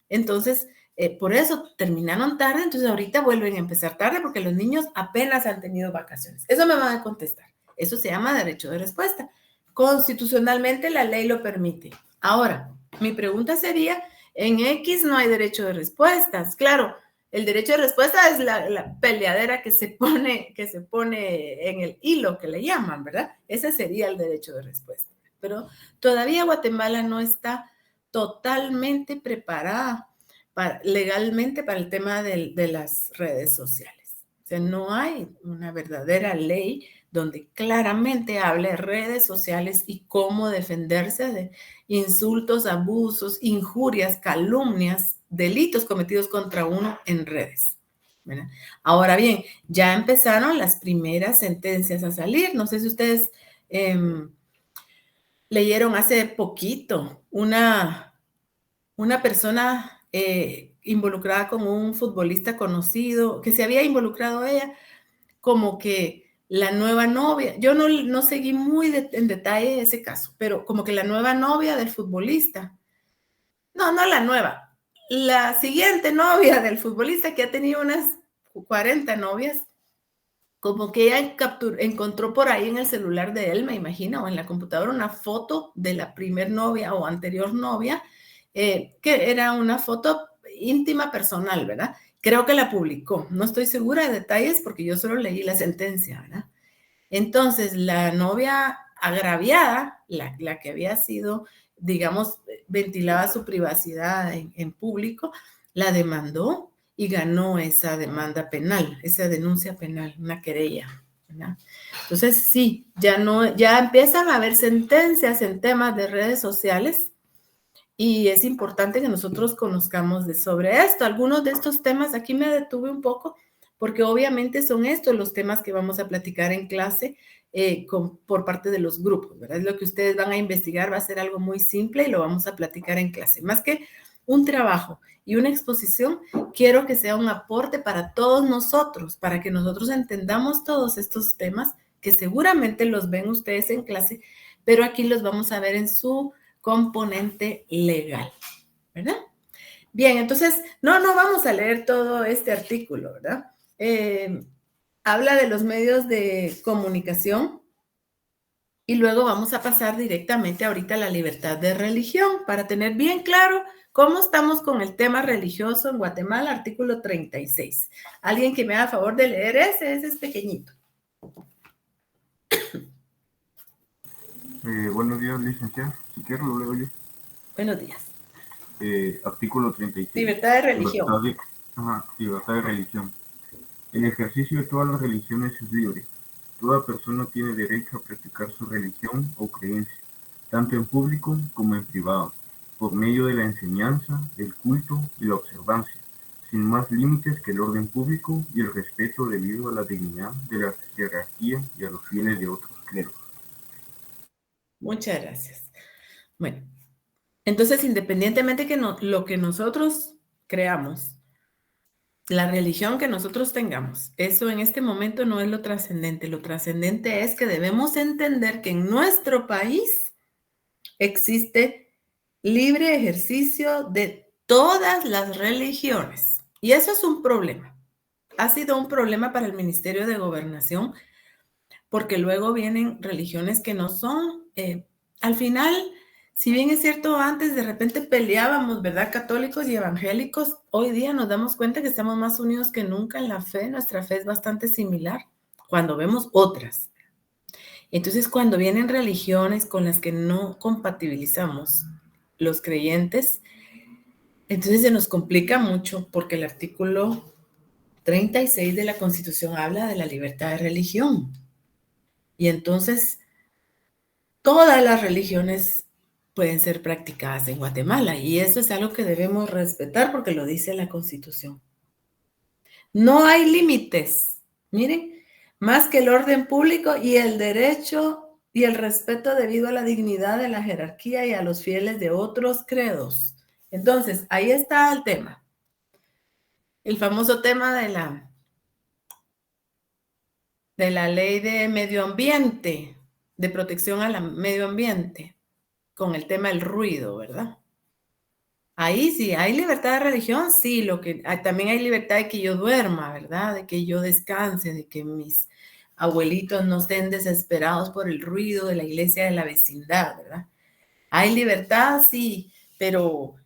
Entonces, por eso terminaron tarde, entonces ahorita vuelven a empezar tarde porque los niños apenas han tenido vacaciones. Eso me van a contestar. Eso se llama derecho de respuesta. Constitucionalmente la ley lo permite. Ahora, mi pregunta sería, en X no hay derecho de respuestas. Claro, el derecho de respuesta es la peleadera que se pone en el hilo que le llaman, ¿verdad? Ese sería el derecho de respuesta. Pero todavía Guatemala no está totalmente preparada legalmente para el tema de las redes sociales. O sea, no hay una verdadera ley donde claramente hable redes sociales y cómo defenderse de insultos, abusos, injurias, calumnias, delitos cometidos contra uno en redes, ¿verdad? Ahora bien, ya empezaron las primeras sentencias a salir. No sé si ustedes leyeron hace poquito una persona involucrada con un futbolista conocido, que se había involucrado ella, como que la nueva novia, yo no seguí muy en detalle ese caso, pero como que la nueva novia del futbolista, no la nueva, la siguiente novia del futbolista, que ha tenido unas 40 novias, como que ella encontró por ahí en el celular de él, me imagino, o en la computadora, una foto de la primer novia o anterior novia, que era una foto íntima personal, ¿verdad? Creo que la publicó. No estoy segura de detalles porque yo solo leí la sentencia, ¿verdad? Entonces, la novia agraviada, la que había sido, digamos, ventilaba su privacidad en público, la demandó y ganó esa demanda penal, esa denuncia penal, una querella, ¿verdad? Entonces, sí, ya empiezan a haber sentencias en temas de redes sociales y es importante que nosotros conozcamos sobre esto. Algunos de estos temas, aquí me detuve un poco, porque obviamente son estos los temas que vamos a platicar en clase por parte de los grupos, ¿verdad? Lo que ustedes van a investigar va a ser algo muy simple y lo vamos a platicar en clase. Más que un trabajo y una exposición, quiero que sea un aporte para todos nosotros, para que nosotros entendamos todos estos temas que seguramente los ven ustedes en clase, pero aquí los vamos a ver en su componente legal, ¿verdad? Bien, entonces, no vamos a leer todo este artículo, ¿verdad? Habla de los medios de comunicación y luego vamos a pasar directamente ahorita a la libertad de religión para tener bien claro cómo estamos con el tema religioso en Guatemala, artículo 36. Alguien que me haga favor de leer ese es pequeñito.
Buenos días, licenciada. Si quiero, lo leo yo.
Buenos días.
Artículo 36.
Libertad de religión.
Libertad de religión. El ejercicio de todas las religiones es libre. Toda persona tiene derecho a practicar su religión o creencia, tanto en público como en privado, por medio de la enseñanza, el culto y la observancia, sin más límites que el orden público y el respeto debido a la dignidad de la jerarquía y a los fieles de otros credos.
Muchas gracias. Bueno, entonces, independientemente que lo que nosotros creamos, la religión que nosotros tengamos, eso en este momento no es lo trascendente. Lo trascendente es que debemos entender que en nuestro país existe libre ejercicio de todas las religiones. Y eso es un problema. Ha sido un problema para el Ministerio de Gobernación porque luego vienen religiones que no son, al final, si bien es cierto, antes de repente peleábamos, ¿verdad? Católicos y evangélicos, hoy día nos damos cuenta que estamos más unidos que nunca en la fe. Nuestra fe es bastante similar cuando vemos otras. Entonces, cuando vienen religiones con las que no compatibilizamos los creyentes, entonces se nos complica mucho porque el artículo 36 de la Constitución habla de la libertad de religión. Y entonces, todas las religiones pueden ser practicadas en Guatemala y eso es algo que debemos respetar porque lo dice la Constitución. No hay límites, miren, más que el orden público y el derecho y el respeto debido a la dignidad de la jerarquía y a los fieles de otros credos. Entonces, ahí está el tema. El famoso tema de la ley de medio ambiente, de protección al medio ambiente, con el tema del ruido, ¿verdad? Ahí sí, hay libertad de religión, sí, también hay libertad de que yo duerma, ¿verdad? De que yo descanse, de que mis abuelitos no estén desesperados por el ruido de la iglesia de la vecindad, ¿verdad? Hay libertad, sí, pero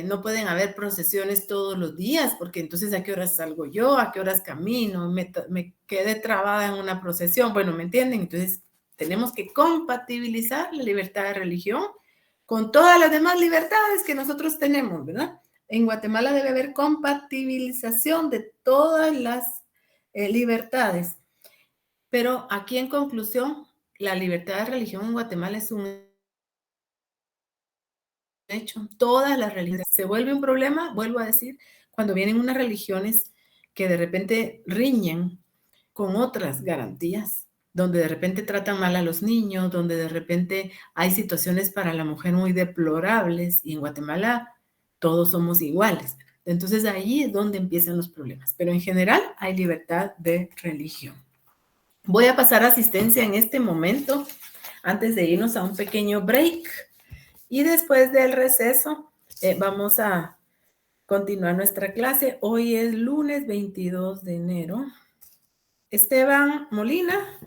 no pueden haber procesiones todos los días, porque entonces ¿a qué horas salgo yo? ¿A qué horas camino? Me quedé trabada en una procesión, bueno, ¿me entienden? Entonces tenemos que compatibilizar la libertad de religión con todas las demás libertades que nosotros tenemos, ¿verdad? En Guatemala debe haber compatibilización de todas las libertades. Pero aquí en conclusión, la libertad de religión en Guatemala es un hecho. Todas las religiones. Se vuelve un problema, vuelvo a decir, cuando vienen unas religiones que de repente riñen con otras garantías, donde de repente tratan mal a los niños, donde de repente hay situaciones para la mujer muy deplorables y en Guatemala todos somos iguales. Entonces ahí es donde empiezan los problemas. Pero en general hay libertad de religión. Voy a pasar asistencia en este momento antes de irnos a un pequeño break. Y después del receso vamos a continuar nuestra clase. Hoy es lunes 22 de enero. Esteban Molina.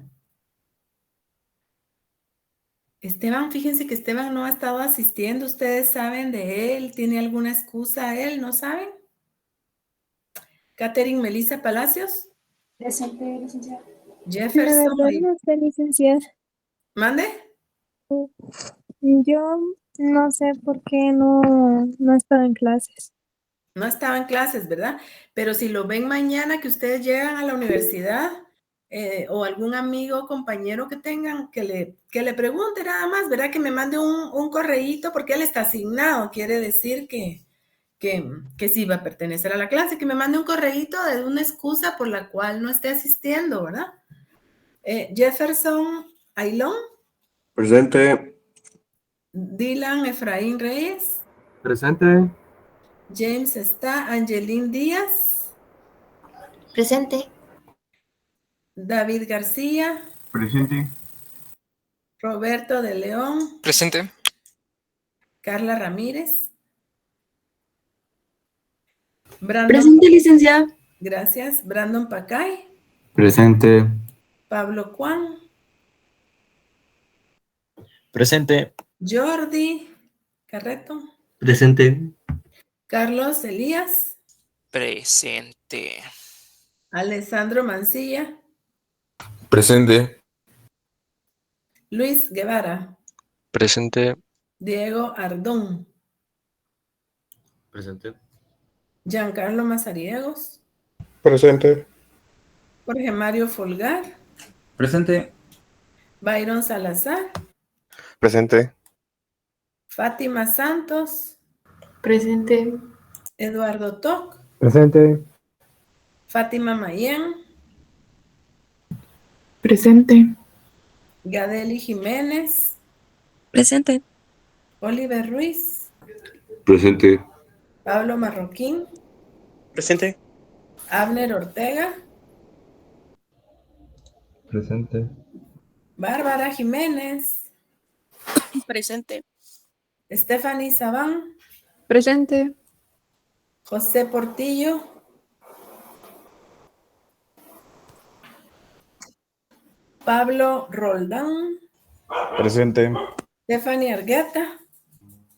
Esteban, fíjense que Esteban no ha estado asistiendo. ¿Ustedes saben de él? ¿Tiene alguna excusa él? ¿No saben? Catherine Melissa Palacios.
Presente, licenciada.
La
Jefferson.
verdad no sé, licenciada.
¿Mande?
Yo no sé por qué no he estado en clases.
No estaba en clases, ¿verdad? Pero si lo ven mañana que ustedes llegan a la universidad o algún amigo o compañero que tengan, que le pregunte nada más, ¿verdad? Que me mande un correíto porque él está asignado, quiere decir que sí va a pertenecer a la clase, que me mande un correíto de una excusa por la cual no esté asistiendo, ¿verdad? Jefferson Ailón.
Presente.
Dylan Efraín Reyes.
Presente.
James está. Angelín Díaz.
Presente.
David García.
Presente.
Roberto de León.
Presente.
Carla Ramírez. Brandon.
Presente, licenciada.
Gracias. Brandon Pacay.
Presente.
Pablo Juan.
Presente.
Jordi Carreto.
Presente.
Carlos Elías.
Presente.
Alessandro Mancilla.
Presente.
Luis Guevara.
Presente.
Diego Ardón.
Presente.
Giancarlo Mazariegos.
Presente.
Jorge Mario Folgar.
Presente.
Byron Salazar.
Presente.
Fátima Santos.
Presente.
Eduardo Toc.
Presente.
Fátima Mayen.
Presente.
Gadeli Jiménez.
Presente.
Oliver Ruiz.
Presente.
Pablo Marroquín.
Presente.
Abner Ortega.
Presente.
Bárbara Jiménez.
Presente.
Stephanie Sabán.
Presente.
José Portillo. Pablo Roldán.
Presente.
Stephanie Argueta.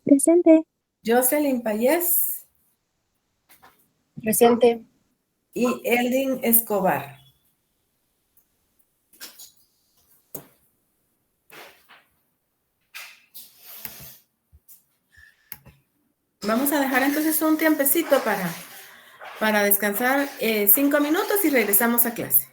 Presente.
Jocelyn Payés.
Presente.
Y Eldin Escobar. Vamos a dejar entonces un tiempecito para descansar 5 minutos y regresamos a clase.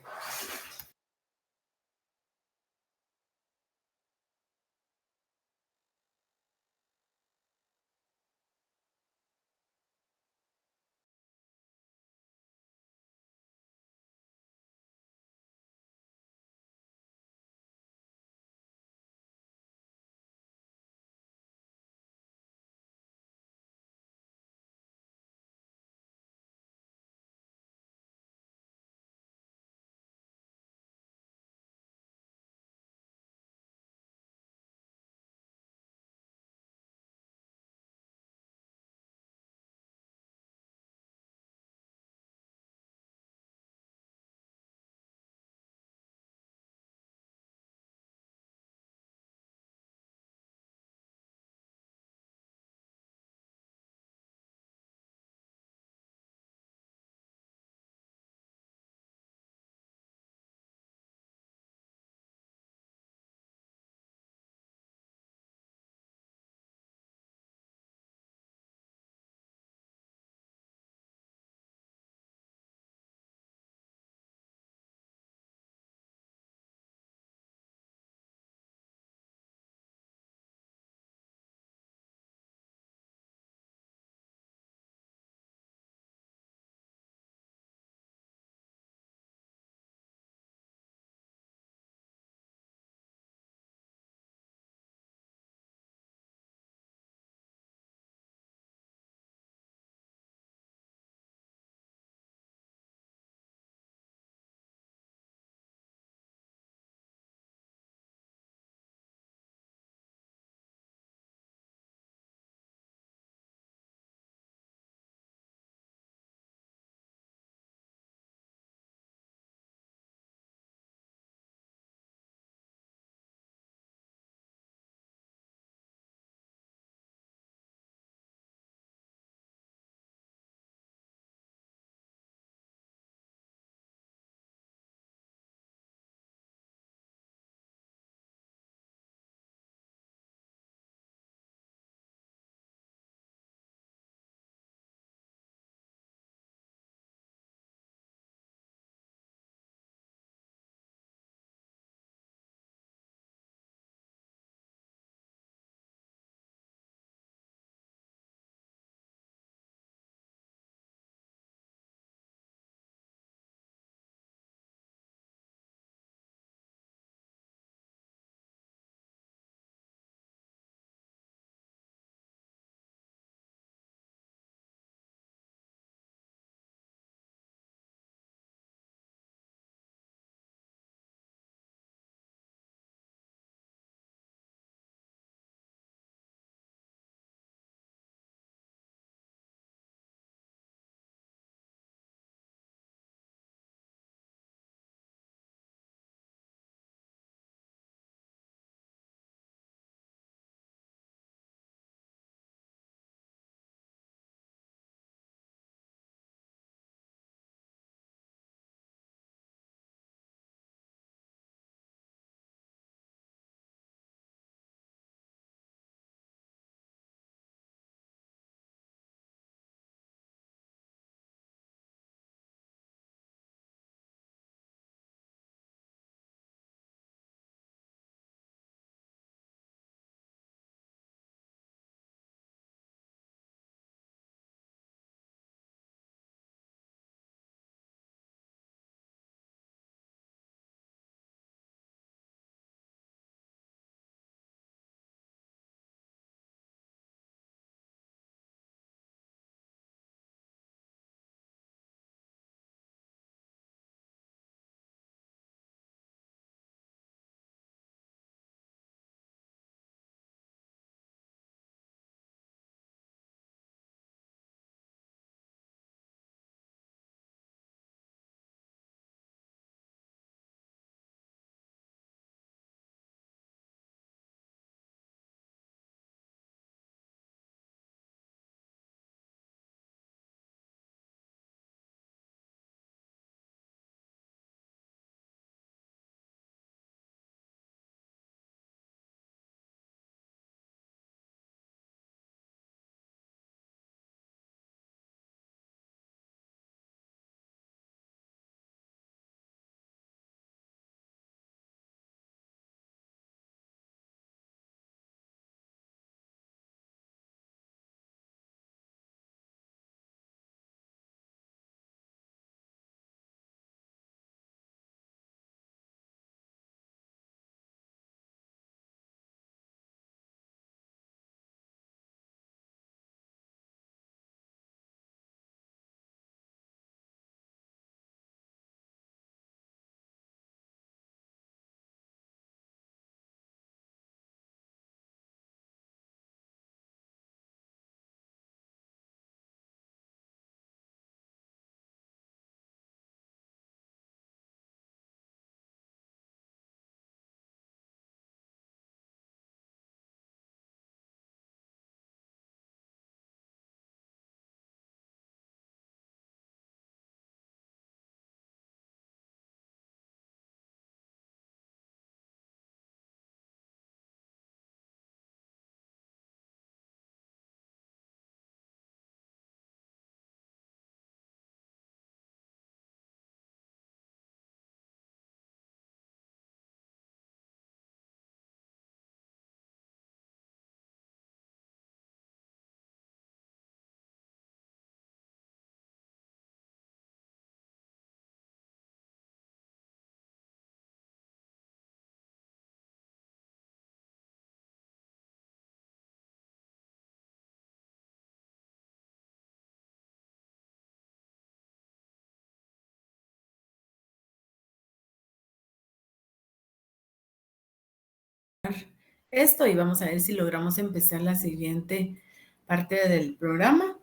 esto y vamos a ver si logramos empezar la siguiente parte del programa.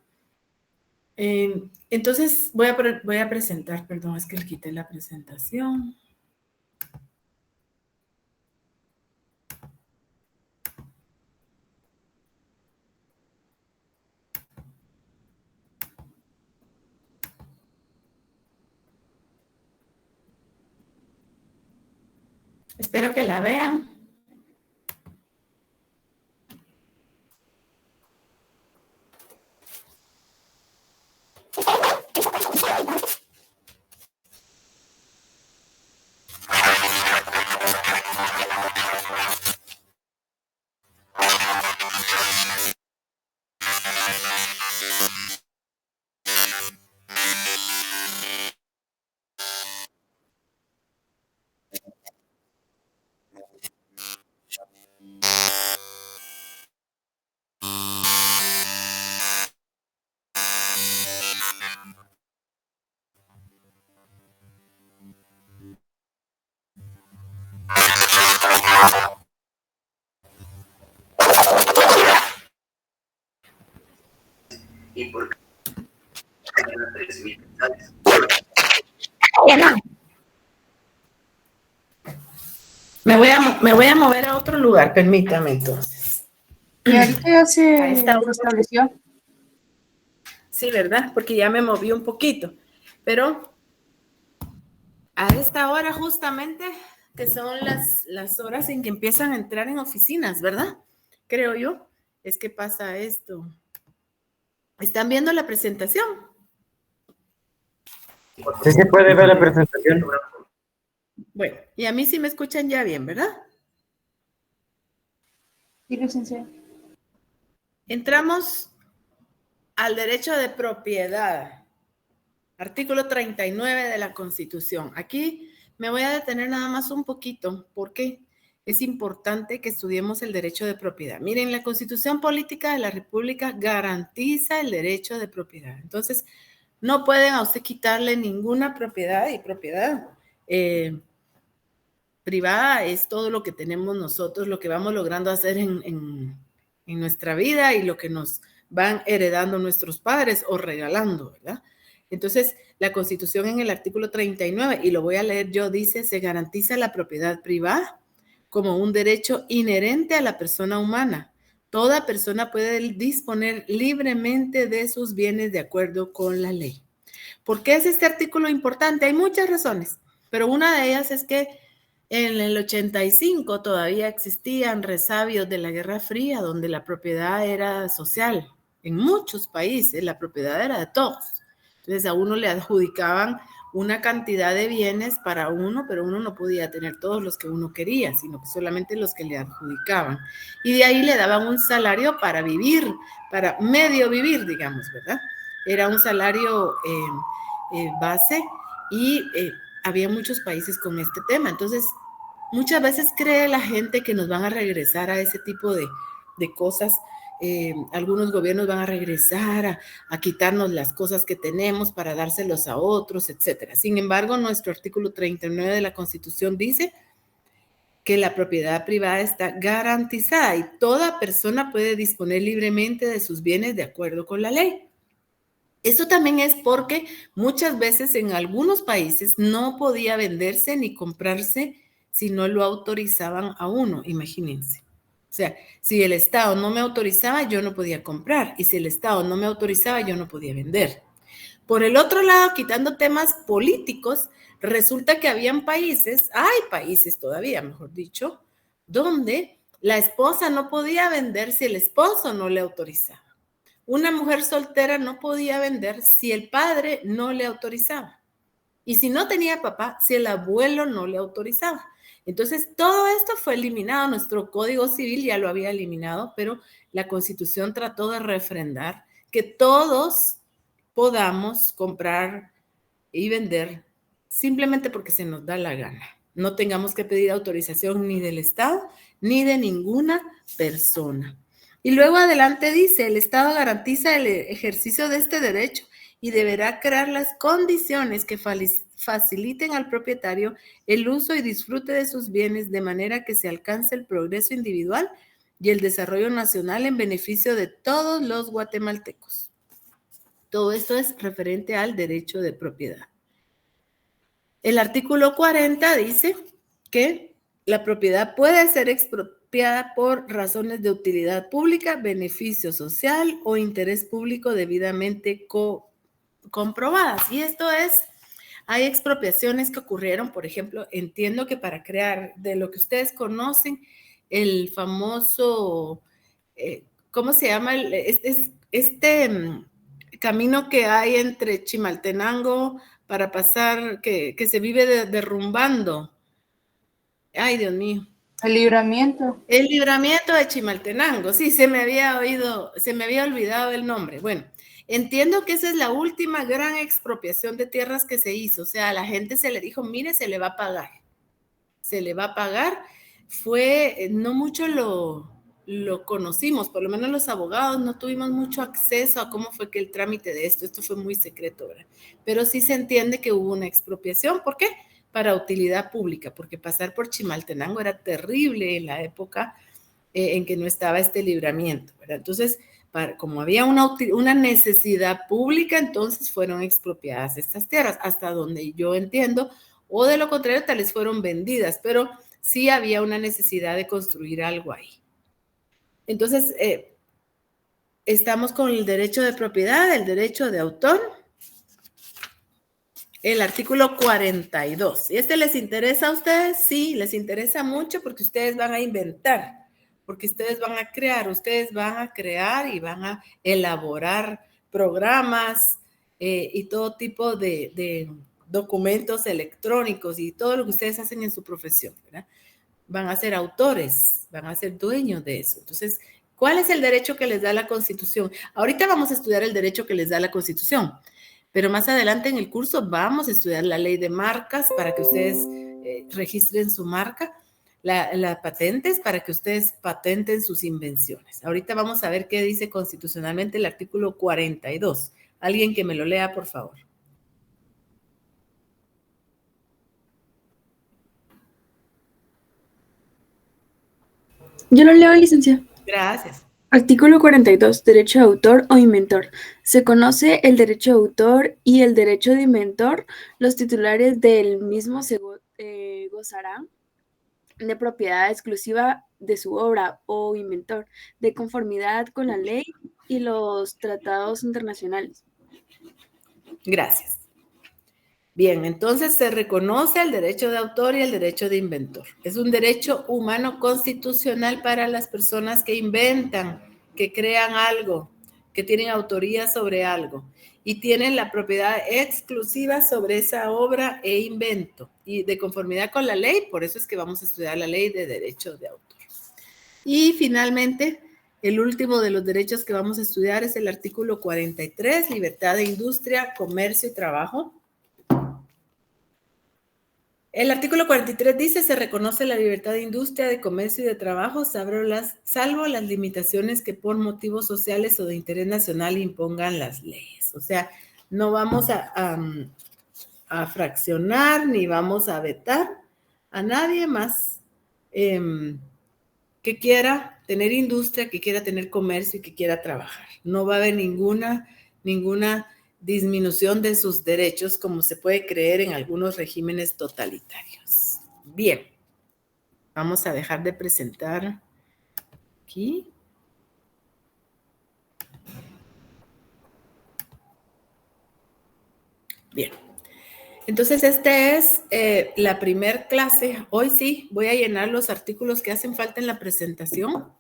Entonces voy a presentar, perdón, es que le quité la presentación. Espero que la vean.
¿Y por qué?
Me voy a mover a otro lugar, permítame entonces.
Y ahorita ya se restableció.
Sí, ¿verdad? Porque ya me moví un poquito. Pero a esta hora justamente, que son las horas en que empiezan a entrar en oficinas, ¿verdad? Creo yo, es que pasa esto. ¿Están viendo la presentación?
Sí se puede ver la presentación.
Bueno, y a mí sí me escuchan ya bien, ¿verdad?
Sí, licenciada.
Entramos al derecho de propiedad, artículo 39 de la Constitución. Aquí me voy a detener nada más un poquito porque es importante que estudiemos el derecho de propiedad. Miren, la Constitución Política de la República garantiza el derecho de propiedad. Entonces, no pueden a usted quitarle ninguna propiedad, y propiedad privada es todo lo que tenemos nosotros, lo que vamos logrando hacer en nuestra vida y lo que nos van heredando nuestros padres o regalando, ¿verdad? Entonces, la Constitución en el artículo 39, y lo voy a leer yo, dice, se garantiza la propiedad privada como un derecho inherente a la persona humana. Toda persona puede disponer libremente de sus bienes de acuerdo con la ley. ¿Por qué es este artículo importante? Hay muchas razones, pero una de ellas es que en el 85 todavía existían resabios de la Guerra Fría, donde la propiedad era social. En muchos países la propiedad era de todos. Entonces a uno le adjudicaban una cantidad de bienes para uno, pero uno no podía tener todos los que uno quería, sino que solamente los que le adjudicaban. Y de ahí le daban un salario para vivir, para medio vivir, digamos, ¿verdad? Era un salario base y había muchos países con este tema. Entonces, muchas veces cree la gente que nos van a regresar a ese tipo de cosas. Algunos gobiernos van a regresar a quitarnos las cosas que tenemos para dárselos a otros, etcétera. Sin embargo, nuestro artículo 39 de la Constitución dice que la propiedad privada está garantizada y toda persona puede disponer libremente de sus bienes de acuerdo con la ley. Esto también es porque muchas veces en algunos países no podía venderse ni comprarse si no lo autorizaban a uno, imagínense. O sea, si el Estado no me autorizaba, yo no podía comprar. Y si el Estado no me autorizaba, yo no podía vender. Por el otro lado, quitando temas políticos, resulta que habían países, hay países todavía, mejor dicho, donde la esposa no podía vender si el esposo no le autorizaba. Una mujer soltera no podía vender si el padre no le autorizaba. Y si no tenía papá, si el abuelo no le autorizaba. Entonces, todo esto fue eliminado. Nuestro Código Civil ya lo había eliminado, pero la Constitución trató de refrendar que todos podamos comprar y vender simplemente porque se nos da la gana. No tengamos que pedir autorización ni del Estado ni de ninguna persona. Y luego adelante dice, el Estado garantiza el ejercicio de este derecho y deberá crear las condiciones que faciliten al propietario el uso y disfrute de sus bienes de manera que se alcance el progreso individual y el desarrollo nacional en beneficio de todos los guatemaltecos. Todo esto es referente al derecho de propiedad. El artículo 40 dice que la propiedad puede ser expropiada por razones de utilidad pública, beneficio social o interés público debidamente comprobadas. Y esto es, hay expropiaciones que ocurrieron, por ejemplo, entiendo que para crear de lo que ustedes conocen, el famoso, ¿cómo se llama? Camino que hay entre Chimaltenango para pasar, que se vive derrumbando. Ay, Dios mío.
El libramiento.
El libramiento de Chimaltenango, sí, se me había olvidado el nombre. Bueno, entiendo que esa es la última gran expropiación de tierras que se hizo. O sea, a la gente se le dijo, mire, se le va a pagar. Se le va a pagar. No mucho lo conocimos, por lo menos los abogados no tuvimos mucho acceso a cómo fue que el trámite de esto fue muy secreto, ¿verdad? Pero sí se entiende que hubo una expropiación. ¿Por qué? Para utilidad pública, porque pasar por Chimaltenango era terrible en la época en que no estaba este libramiento, ¿verdad? Entonces, como había una necesidad pública, entonces fueron expropiadas estas tierras, hasta donde yo entiendo, o de lo contrario, tal vez fueron vendidas, pero sí había una necesidad de construir algo ahí. Entonces, estamos con el derecho de propiedad, el derecho de autor, el artículo 42. ¿Y este les interesa a ustedes? Sí, les interesa mucho porque ustedes van a inventar, porque ustedes van a crear, y van a elaborar programas y todo tipo de documentos electrónicos y todo lo que ustedes hacen en su profesión, ¿verdad? Van a ser autores, van a ser dueños de eso. Entonces, ¿cuál es el derecho que les da la Constitución? Ahorita vamos a estudiar el derecho que les da la Constitución, pero más adelante en el curso vamos a estudiar la ley de marcas para que ustedes registren su marca, las patentes para que ustedes patenten sus invenciones. Ahorita vamos a ver qué dice constitucionalmente el artículo 42. Alguien que me lo lea, por favor.
Yo lo leo, licencia.
Gracias.
Artículo 42. Derecho de autor o inventor. Se conoce el derecho de autor y el derecho de inventor. Los titulares del mismo gozarán de propiedad exclusiva de su obra o inventor, de conformidad con la ley y los tratados internacionales.
Gracias. Bien, entonces se reconoce el derecho de autor y el derecho de inventor. Es un derecho humano constitucional para las personas que inventan, que crean algo, que tienen autoría sobre algo y tienen la propiedad exclusiva sobre esa obra e invento. Y de conformidad con la ley, por eso es que vamos a estudiar la ley de derecho de autor. Y finalmente, el último de los derechos que vamos a estudiar es el artículo 43, libertad de industria, comercio y trabajo. El artículo 43 dice, se reconoce la libertad de industria, de comercio y de trabajo, salvo las limitaciones que por motivos sociales o de interés nacional impongan las leyes. O sea, no vamos a fraccionar ni vamos a vetar a nadie más que quiera tener industria, que quiera tener comercio y que quiera trabajar. No va a haber ninguna disminución de sus derechos como se puede creer en algunos regímenes totalitarios. Bien, vamos a dejar de presentar aquí. Bien, entonces esta es la primer clase. Hoy sí voy a llenar los artículos que hacen falta en la presentación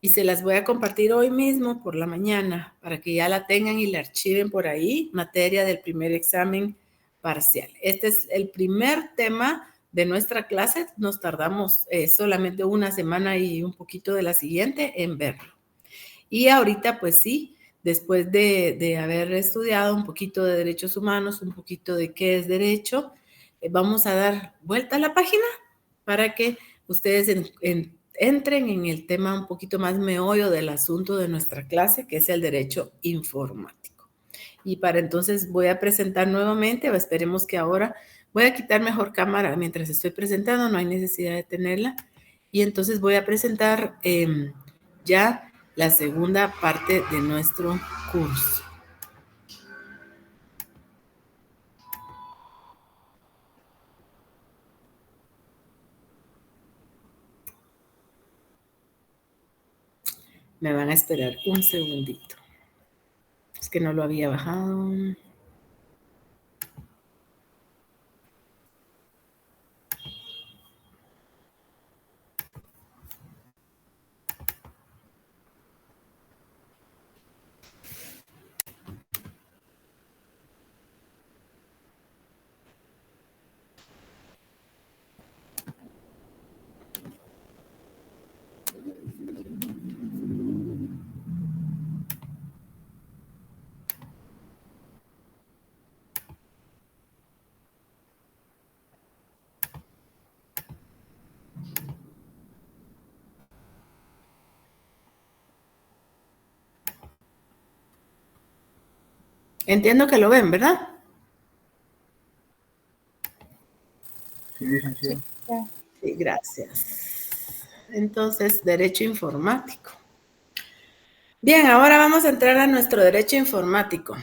y se las voy a compartir hoy mismo por la mañana para que ya la tengan y la archiven por ahí, materia del primer examen parcial. Este es el primer tema de nuestra clase. Nos tardamos solamente una semana y un poquito de la siguiente en verlo. Y ahorita, pues sí, después de haber estudiado un poquito de derechos humanos, un poquito de qué es derecho, vamos a dar vuelta a la página para que ustedes entren en el tema un poquito más meollo del asunto de nuestra clase, que es el derecho informático. Y para entonces voy a presentar nuevamente, o esperemos que ahora, voy a quitar mejor cámara mientras estoy presentando, no hay necesidad de tenerla. Y entonces voy a presentar ya la segunda parte de nuestro curso. Me van a esperar un segundito. Es que no lo había bajado. Entiendo que lo ven, ¿verdad?
Sí, licenciado.
Sí, gracias. Entonces, derecho informático. Bien, ahora vamos a entrar a nuestro derecho informático.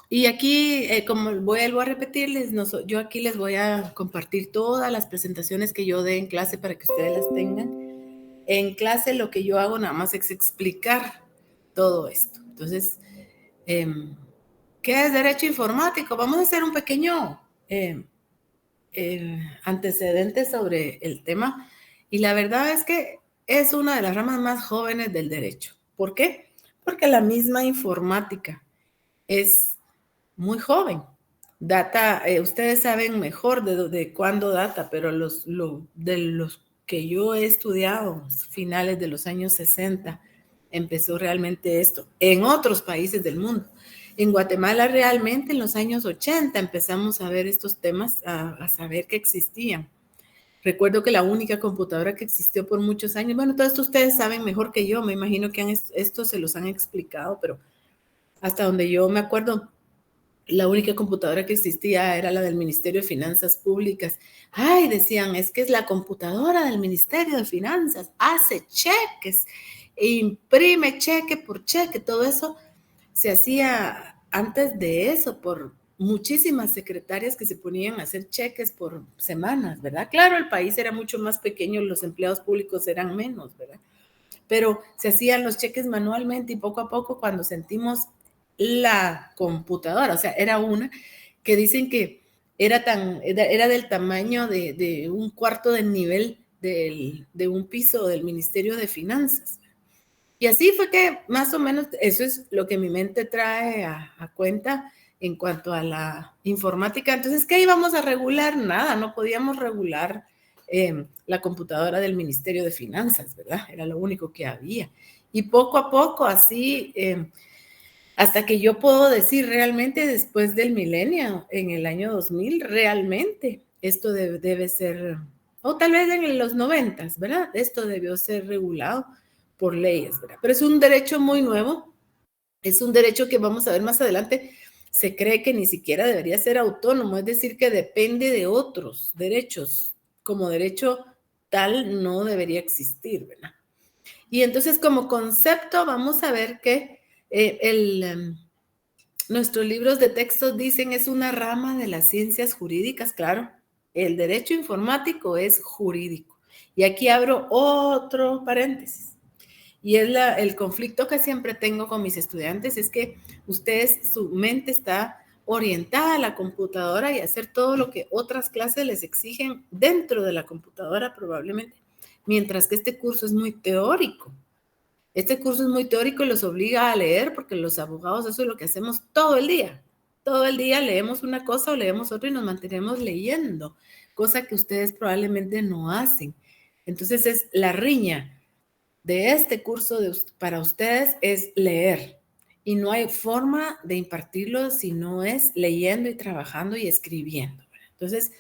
Y aquí, como vuelvo a repetirles, yo aquí les voy a compartir todas las presentaciones que yo dé en clase para que ustedes las tengan. En clase lo que yo hago nada más es explicar todo esto. Entonces, ¿qué es derecho informático? Vamos a hacer un pequeño antecedente sobre el tema. Y la verdad es que es una de las ramas más jóvenes del derecho. ¿Por qué? Porque la misma informática es muy joven. Data, ustedes saben mejor de cuándo data, pero de los que yo he estudiado, finales de los años 60, empezó realmente esto. En otros países del mundo. En Guatemala realmente en los años 80 empezamos a ver estos temas, a saber que existían. Recuerdo que la única computadora que existió por muchos años, bueno, todo esto ustedes saben mejor que yo, me imagino que esto se los han explicado, pero hasta donde yo me acuerdo, la única computadora que existía era la del Ministerio de Finanzas Públicas. Ay, decían, es que es la computadora del Ministerio de Finanzas, hace cheques, imprime cheque por cheque, todo eso se hacía antes de eso por muchísimas secretarias que se ponían a hacer cheques por semanas, ¿verdad? Claro, el país era mucho más pequeño, los empleados públicos eran menos, ¿verdad? Pero se hacían los cheques manualmente y poco a poco cuando sentimos la computadora, o sea, era una que dicen que era del tamaño de un cuarto del nivel de un piso del Ministerio de Finanzas. Y así fue que más o menos eso es lo que mi mente trae a cuenta en cuanto a la informática. Entonces, ¿qué íbamos a regular? Nada, no podíamos regular la computadora del Ministerio de Finanzas, ¿verdad? Era lo único que había. Y poco a poco, así, hasta que yo puedo decir realmente después del milenio, en el año 2000, realmente esto debe ser, o tal vez en los 90, ¿verdad? Esto debió ser regulado por leyes, ¿verdad? Pero es un derecho muy nuevo, es un derecho que vamos a ver más adelante, se cree que ni siquiera debería ser autónomo, es decir, que depende de otros derechos, como derecho tal no debería existir, ¿verdad? Y entonces como concepto vamos a ver que nuestros libros de texto dicen es una rama de las ciencias jurídicas, claro, el derecho informático es jurídico. Y aquí abro otro paréntesis. Y es el conflicto que siempre tengo con mis estudiantes, es que ustedes, su mente está orientada a la computadora y a hacer todo lo que otras clases les exigen dentro de la computadora probablemente, mientras que este curso es muy teórico. Este curso es muy teórico y los obliga a leer porque los abogados eso es lo que hacemos todo el día. Todo el día leemos una cosa o leemos otra y nos mantenemos leyendo, cosa que ustedes probablemente no hacen. Entonces es la riña de este curso para ustedes es leer y no hay forma de impartirlo si no es leyendo y trabajando y escribiendo. Entonces,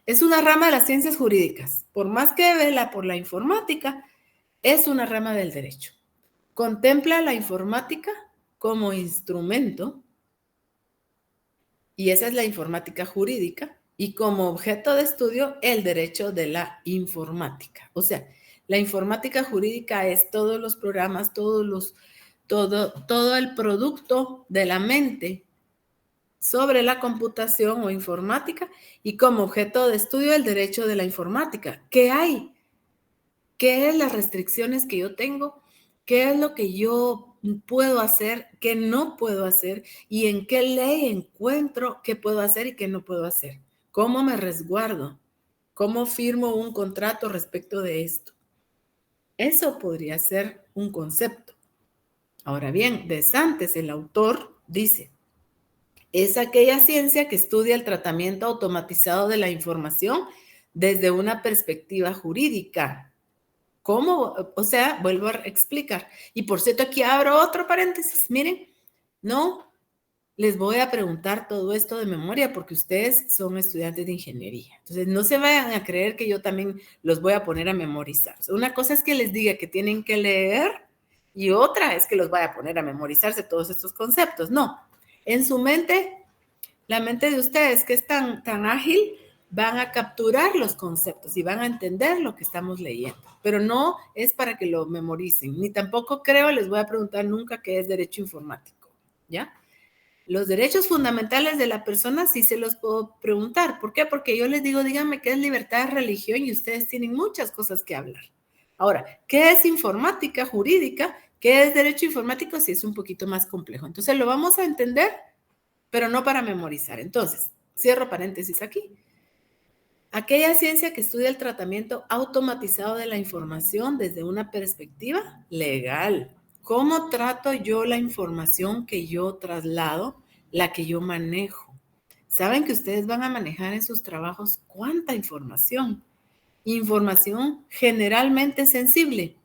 es una rama de las ciencias jurídicas. Por más que vela por la informática, es una rama del derecho. Contempla la informática como instrumento y esa es la informática jurídica, y como objeto de estudio el derecho de la informática. O sea, la informática jurídica es todos los programas, todo el producto de la mente sobre la computación o informática, y como objeto de estudio el derecho de la informática. ¿Qué hay? ¿Qué es las restricciones que yo tengo? ¿Qué es lo que yo puedo hacer, qué no puedo hacer? ¿Y en qué ley encuentro qué puedo hacer y qué no puedo hacer? ¿Cómo me resguardo? ¿Cómo firmo un contrato respecto de esto? Eso podría ser un concepto. Ahora bien, De Santis, el autor, dice, es aquella ciencia que estudia el tratamiento automatizado de la información desde una perspectiva jurídica. ¿Cómo? O sea, vuelvo a explicar. Y por cierto, aquí abro otro paréntesis. Miren, no les voy a preguntar todo esto de memoria porque ustedes son estudiantes de ingeniería. Entonces, no se vayan a creer que yo también los voy a poner a memorizar. Una cosa es que les diga que tienen que leer y otra es que los vaya a poner a memorizarse todos estos conceptos. No, en su mente, la mente de ustedes que es tan ágil, van a capturar los conceptos y van a entender lo que estamos leyendo. Pero no es para que lo memoricen, ni tampoco les voy a preguntar nunca qué es derecho informático, ¿ya? Los derechos fundamentales de la persona sí se los puedo preguntar. ¿Por qué? Porque yo les digo, díganme qué es libertad de religión y ustedes tienen muchas cosas que hablar. Ahora, ¿qué es informática jurídica? ¿Qué es derecho informático? Sí es un poquito más complejo. Entonces lo vamos a entender, pero no para memorizar. Entonces, cierro paréntesis aquí. Aquella ciencia que estudia el tratamiento automatizado de la información desde una perspectiva legal. ¿Cómo trato yo la información que yo traslado, la que yo manejo? Saben que ustedes van a manejar en sus trabajos cuánta información. Información generalmente sensible.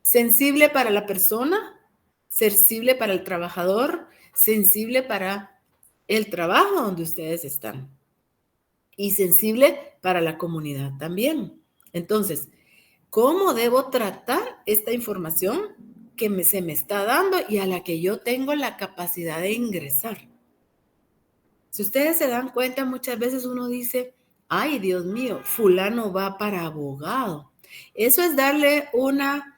Sensible para la persona, sensible para el trabajador, sensible para el trabajo donde ustedes están. Y sensible para la comunidad también. Entonces, ¿cómo debo tratar esta información que se me está dando y a la que yo tengo la capacidad de ingresar? Si ustedes se dan cuenta, muchas veces uno dice, ay, Dios mío, fulano va para abogado. Eso es darle una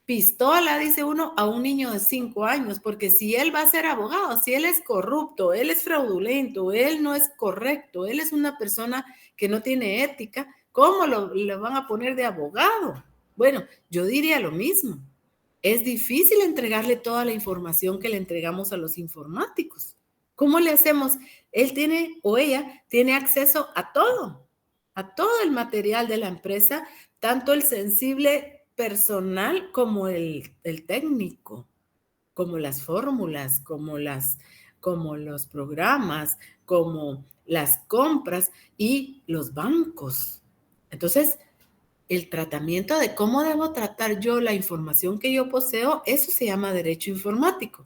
pistola, dice uno, a un niño de 5 años, porque si él va a ser abogado, si él es corrupto, él es fraudulento, él no es correcto, él es una persona que no tiene ética, ¿cómo le van a poner de abogado? Bueno, yo diría lo mismo. Es difícil entregarle toda la información que le entregamos a los informáticos. ¿Cómo le hacemos? Él tiene o ella tiene acceso a todo el material de la empresa, tanto el sensible personal como el técnico, como las fórmulas, como los programas, como las compras y los bancos. Entonces, el tratamiento de cómo debo tratar yo la información que yo poseo, eso se llama derecho informático.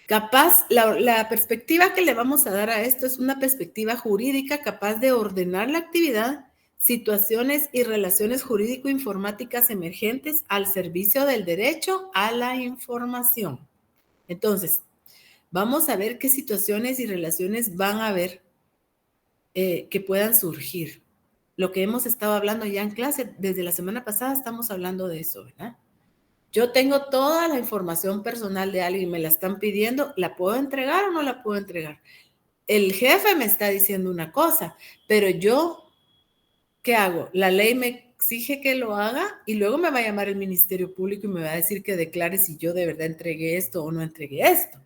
Capaz, la perspectiva que le vamos a dar a esto es una perspectiva jurídica capaz de ordenar la actividad, situaciones y relaciones jurídico-informáticas emergentes al servicio del derecho a la información. Entonces, vamos a ver qué situaciones y relaciones van a haber que puedan surgir. Lo que hemos estado hablando ya en clase, desde la semana pasada estamos hablando de eso, ¿verdad? Yo tengo toda la información personal de alguien, me la están pidiendo, ¿la puedo entregar o no la puedo entregar? El jefe me está diciendo una cosa, pero yo, ¿qué hago? La ley me exige que lo haga y luego me va a llamar el Ministerio Público y me va a decir que declare si yo de verdad entregué esto o no entregué esto.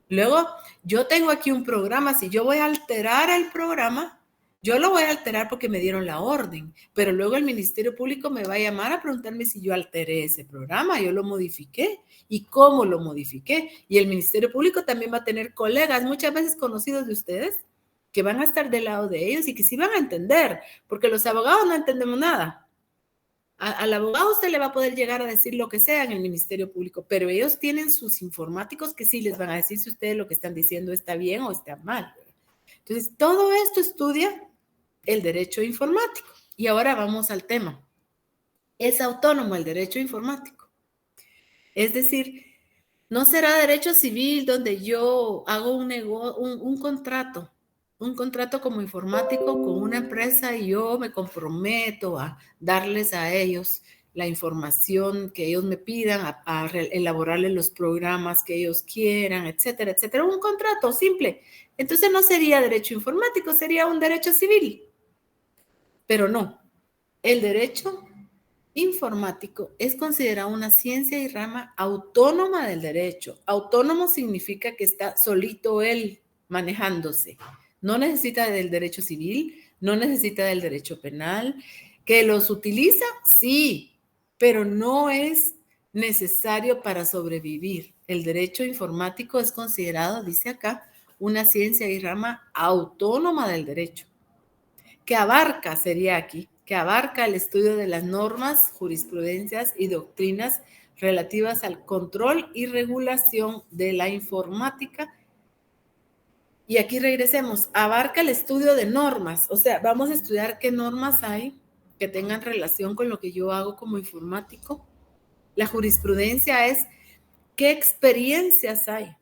Luego, yo tengo aquí un programa, si yo voy a alterar el programa, yo lo voy a alterar porque me dieron la orden, pero luego el Ministerio Público me va a llamar a preguntarme si yo alteré ese programa, yo lo modifiqué y cómo lo modifiqué. Y el Ministerio Público también va a tener colegas, muchas veces conocidos de ustedes, que van a estar del lado de ellos y que sí van a entender, porque los abogados no entendemos nada. Al abogado usted le va a poder llegar a decir lo que sea en el Ministerio Público, pero ellos tienen sus informáticos que sí les van a decir si ustedes lo que están diciendo está bien o está mal. Entonces, todo esto estudia el derecho informático. Y ahora vamos al tema. ¿Es autónomo el derecho informático? Es decir, No será derecho civil donde yo hago un contrato como informático con una empresa y yo me comprometo a darles a ellos la información que ellos me pidan, a elaborarles los programas que ellos quieran, etcétera, etcétera. Un contrato simple. Entonces no sería derecho informático, sería un derecho civil. Pero no, el derecho informático es considerado una ciencia y rama autónoma del derecho. Autónomo significa que está solito él manejándose. No necesita del derecho civil, no necesita del derecho penal. ¿Que los utiliza? Sí, pero no es necesario para sobrevivir. El derecho informático es considerado, dice acá, una ciencia y rama autónoma del derecho. Que abarca, sería aquí, que abarca el estudio de las normas, jurisprudencias y doctrinas relativas al control y regulación de la informática. Y aquí regresemos, abarca el estudio de normas, o sea, vamos a estudiar qué normas hay que tengan relación con lo que yo hago como informático. La jurisprudencia es qué experiencias hay,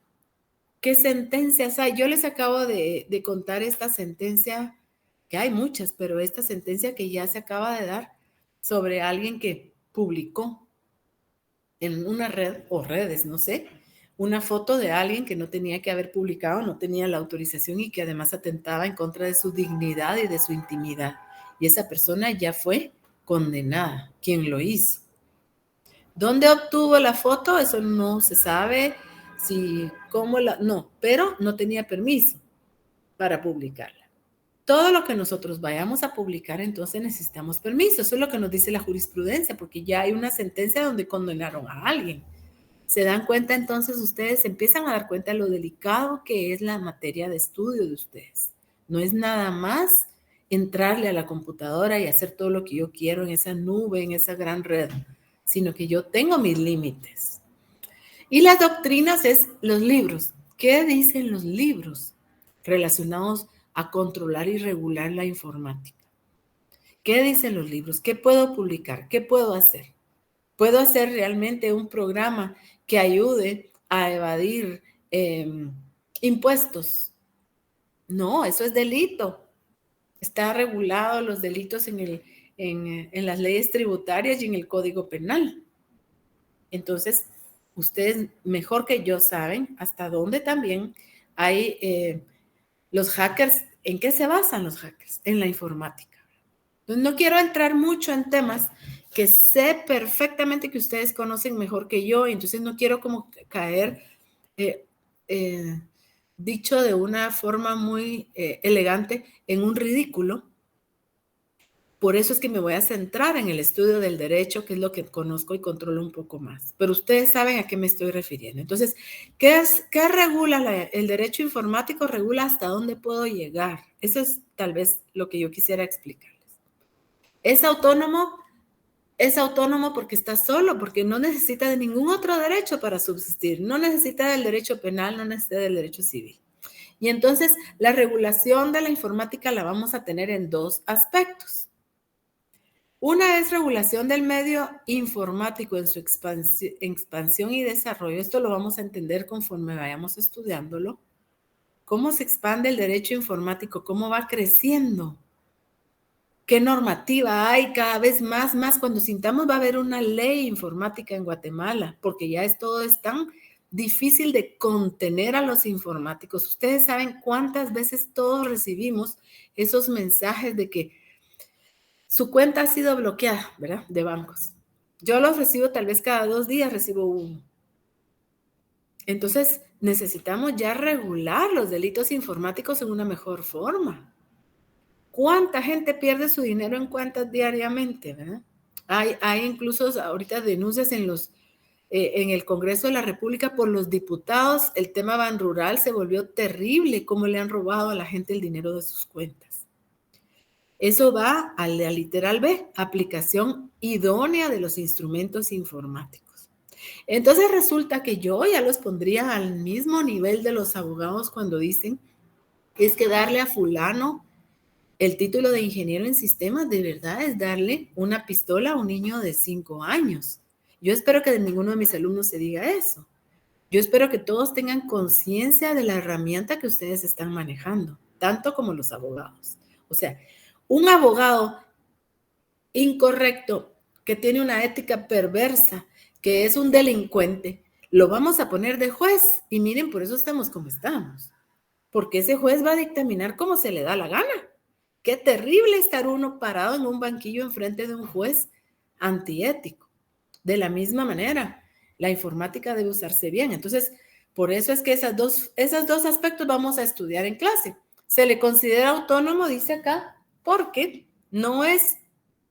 qué sentencias hay. Yo les acabo de contar esta sentencia, que hay muchas, pero esta sentencia que ya se acaba de dar sobre alguien que publicó en una red o redes, no sé, una foto de alguien que no tenía que haber publicado, no tenía la autorización y que además atentaba en contra de su dignidad y de su intimidad. Y esa persona ya fue condenada, quien lo hizo. ¿Dónde obtuvo la foto? Eso no se sabe, no, pero no tenía permiso para publicarla. Todo lo que nosotros vayamos a publicar, entonces necesitamos permiso. Eso es lo que nos dice la jurisprudencia, porque ya hay una sentencia donde condenaron a alguien. ¿Se dan cuenta entonces ustedes? Empiezan a dar cuenta de lo delicado que es la materia de estudio de ustedes. No es nada más entrarle a la computadora y hacer todo lo que yo quiero en esa nube, en esa gran red, sino que yo tengo mis límites. Y las doctrinas es los libros. ¿Qué dicen los libros relacionados a controlar y regular la informática? ¿Qué dicen los libros? ¿Qué puedo publicar? ¿Qué puedo hacer? ¿Puedo hacer realmente un programa que ayude a evadir impuestos? No, eso es delito. Está regulado los delitos en las leyes tributarias y en el Código Penal. Entonces, ustedes mejor que yo saben hasta dónde también hay los hackers. ¿En qué se basan los hackers? En la informática. Entonces, no quiero entrar mucho en temas que sé perfectamente que ustedes conocen mejor que yo, y entonces no quiero como caer, dicho de una forma muy elegante, en un ridículo. Por eso es que me voy a centrar en el estudio del derecho, que es lo que conozco y controlo un poco más. Pero ustedes saben a qué me estoy refiriendo. Entonces, ¿qué regula el derecho informático? Regula hasta dónde puedo llegar. Eso es tal vez lo que yo quisiera explicarles. ¿Es autónomo? Es autónomo porque está solo, porque no necesita de ningún otro derecho para subsistir. No necesita del derecho penal, no necesita del derecho civil. Y entonces, la regulación de la informática la vamos a tener en dos aspectos. Una es regulación del medio informático en su expansión y desarrollo. Esto lo vamos a entender conforme vayamos estudiándolo. ¿Cómo se expande el derecho informático? ¿Cómo va creciendo? ¿Qué normativa hay cada vez más? Cuando sintamos va a haber una ley informática en Guatemala, porque ya todo es tan difícil de contener a los informáticos. Ustedes saben cuántas veces todos recibimos esos mensajes de que su cuenta ha sido bloqueada, ¿verdad? De bancos. Yo los recibo tal vez cada 2 días, recibo uno. Entonces, necesitamos ya regular los delitos informáticos en una mejor forma. ¿Cuánta gente pierde su dinero en cuentas diariamente, verdad? Hay incluso ahorita denuncias en el Congreso de la República por los diputados. El tema Banrural se volvió terrible, cómo le han robado a la gente el dinero de sus cuentas. Eso va a la literal B, aplicación idónea de los instrumentos informáticos. Entonces resulta que yo ya los pondría al mismo nivel de los abogados cuando dicen que es que darle a fulano el título de ingeniero en sistemas, de verdad es darle una pistola a un niño de 5 años. Yo espero que de ninguno de mis alumnos se diga eso. Yo espero que todos tengan conciencia de la herramienta que ustedes están manejando, tanto como los abogados. O sea, un abogado incorrecto, que tiene una ética perversa, que es un delincuente, lo vamos a poner de juez. Y miren, por eso estamos como estamos. Porque ese juez va a dictaminar como se le da la gana. Qué terrible estar uno parado en un banquillo enfrente de un juez antiético. De la misma manera, la informática debe usarse bien. Entonces, por eso es que esos dos aspectos vamos a estudiar en clase. Se le considera autónomo, dice acá, porque no es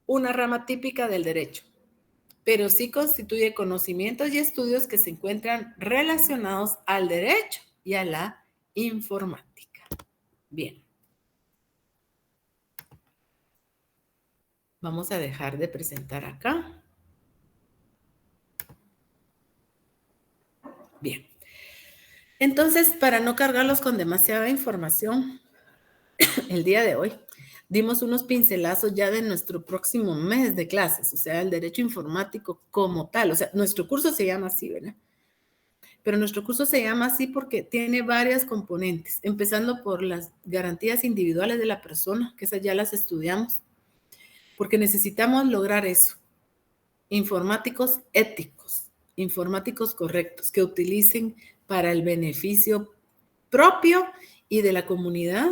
una rama típica del derecho, pero sí constituye conocimientos y estudios que se encuentran relacionados al derecho y a la informática. Bien. Vamos a dejar de presentar acá. Bien. Entonces, para no cargarlos con demasiada información, el día de hoy dimos unos pincelazos ya de nuestro próximo mes de clases, o sea, el derecho informático como tal. O sea, nuestro curso se llama así, ¿verdad? Pero nuestro curso se llama así porque tiene varias componentes, empezando por las garantías individuales de la persona, que esas ya las estudiamos, porque necesitamos lograr eso. Informáticos éticos, informáticos correctos, que utilicen para el beneficio propio y de la comunidad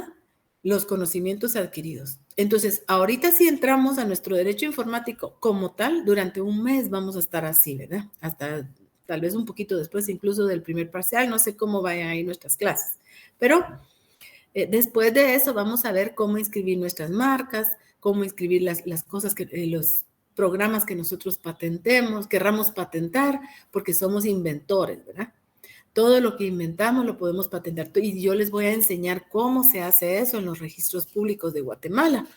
los conocimientos adquiridos. Entonces, ahorita si entramos a nuestro derecho informático como tal, durante un mes vamos a estar así, ¿verdad? Hasta tal vez un poquito después incluso del primer parcial, no sé cómo vayan ahí nuestras clases. Pero después de eso vamos a ver cómo inscribir nuestras marcas, cómo inscribir las cosas, los programas que nosotros patentemos, querramos patentar, porque somos inventores, ¿verdad? Todo lo que inventamos lo podemos patentar. Y yo les voy a enseñar cómo se hace eso en los registros públicos de Guatemala.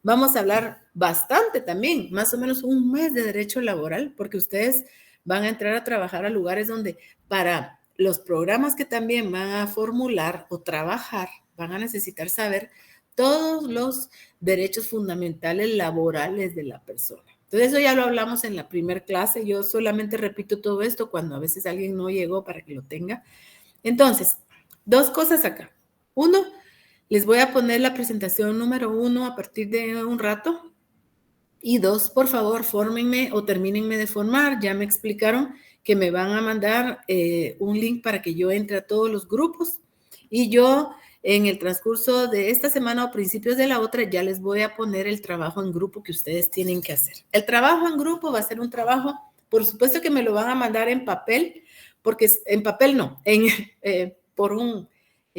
Vamos a hablar bastante también, más o menos un mes de derecho laboral, porque ustedes van a entrar a trabajar a lugares donde para los programas que también van a formular o trabajar, van a necesitar saber todos los derechos fundamentales laborales de la persona. Entonces, eso ya lo hablamos en la primera clase. Yo solamente repito todo esto cuando a veces alguien no llegó para que lo tenga. Entonces, dos cosas acá. Uno, les voy a poner la presentación número 1 a partir de un rato. Y dos, por favor, fórmenme o termínenme de formar. Ya me explicaron que me van a mandar un link para que yo entre a todos los grupos. Y yo, en el transcurso de esta semana o principios de la otra, ya les voy a poner el trabajo en grupo que ustedes tienen que hacer. El trabajo en grupo va a ser un trabajo, por supuesto que me lo van a mandar en papel, porque en papel no, en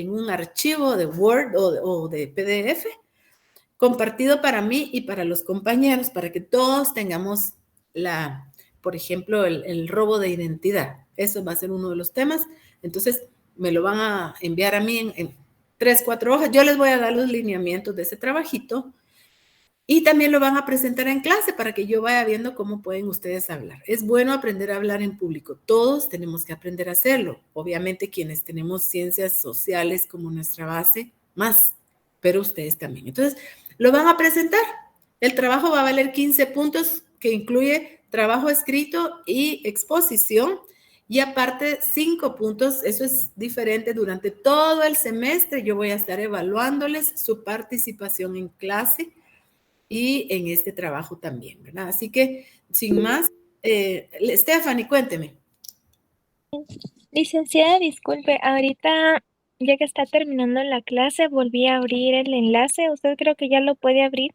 un archivo de Word o de PDF, compartido para mí y para los compañeros, para que todos tengamos por ejemplo, el robo de identidad. Eso va a ser uno de los temas. Entonces, me lo van a enviar a mí en 3, 4 hojas. Yo les voy a dar los lineamientos de ese trabajito y también lo van a presentar en clase para que yo vaya viendo cómo pueden ustedes hablar. Es bueno aprender a hablar en público. Todos tenemos que aprender a hacerlo. Obviamente, quienes tenemos ciencias sociales como nuestra base, más, pero ustedes también. Entonces, lo van a presentar. El trabajo va a valer 15 puntos, que incluye trabajo escrito y exposición. Y aparte, 5 puntos, eso es diferente. Durante todo el semestre yo voy a estar evaluándoles su participación en clase y en este trabajo también, ¿verdad? Así que, sin más, Stephanie, cuénteme.
Licenciada, disculpe, ahorita, ya que está terminando la clase, volví a abrir el enlace. Usted creo que ya lo puede abrir.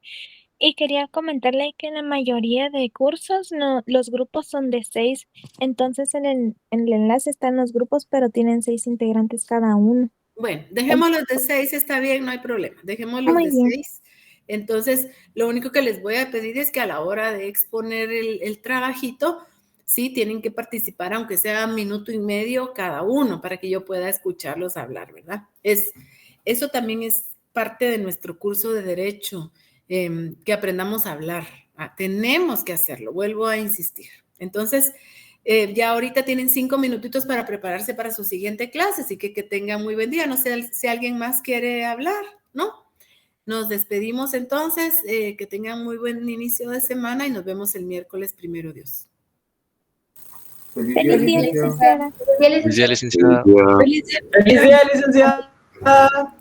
Y quería comentarle que en la mayoría de cursos los grupos son de 6. Entonces en el enlace están los grupos, pero tienen 6 integrantes cada uno.
Bueno, dejémoslos de 6, está bien, no hay problema. Dejémoslos
Muy
de
bien.
6. Entonces, lo único que les voy a pedir es que a la hora de exponer el trabajito, sí, tienen que participar, aunque sea 1 minuto y medio cada uno, para que yo pueda escucharlos hablar, ¿verdad? Eso también es parte de nuestro curso de Derecho, que aprendamos a hablar. Tenemos que hacerlo, vuelvo a insistir. Entonces, ya ahorita tienen 5 minutitos para prepararse para su siguiente clase, así que tengan muy buen día. No sé si alguien más quiere hablar, ¿no? Nos despedimos entonces, que tengan muy buen inicio de semana y nos vemos el miércoles, primero Dios.
Feliz
Feliz día,
licenciado.
licenciada.
Feliz día, licenciada.
¡Feliz día, licenciada!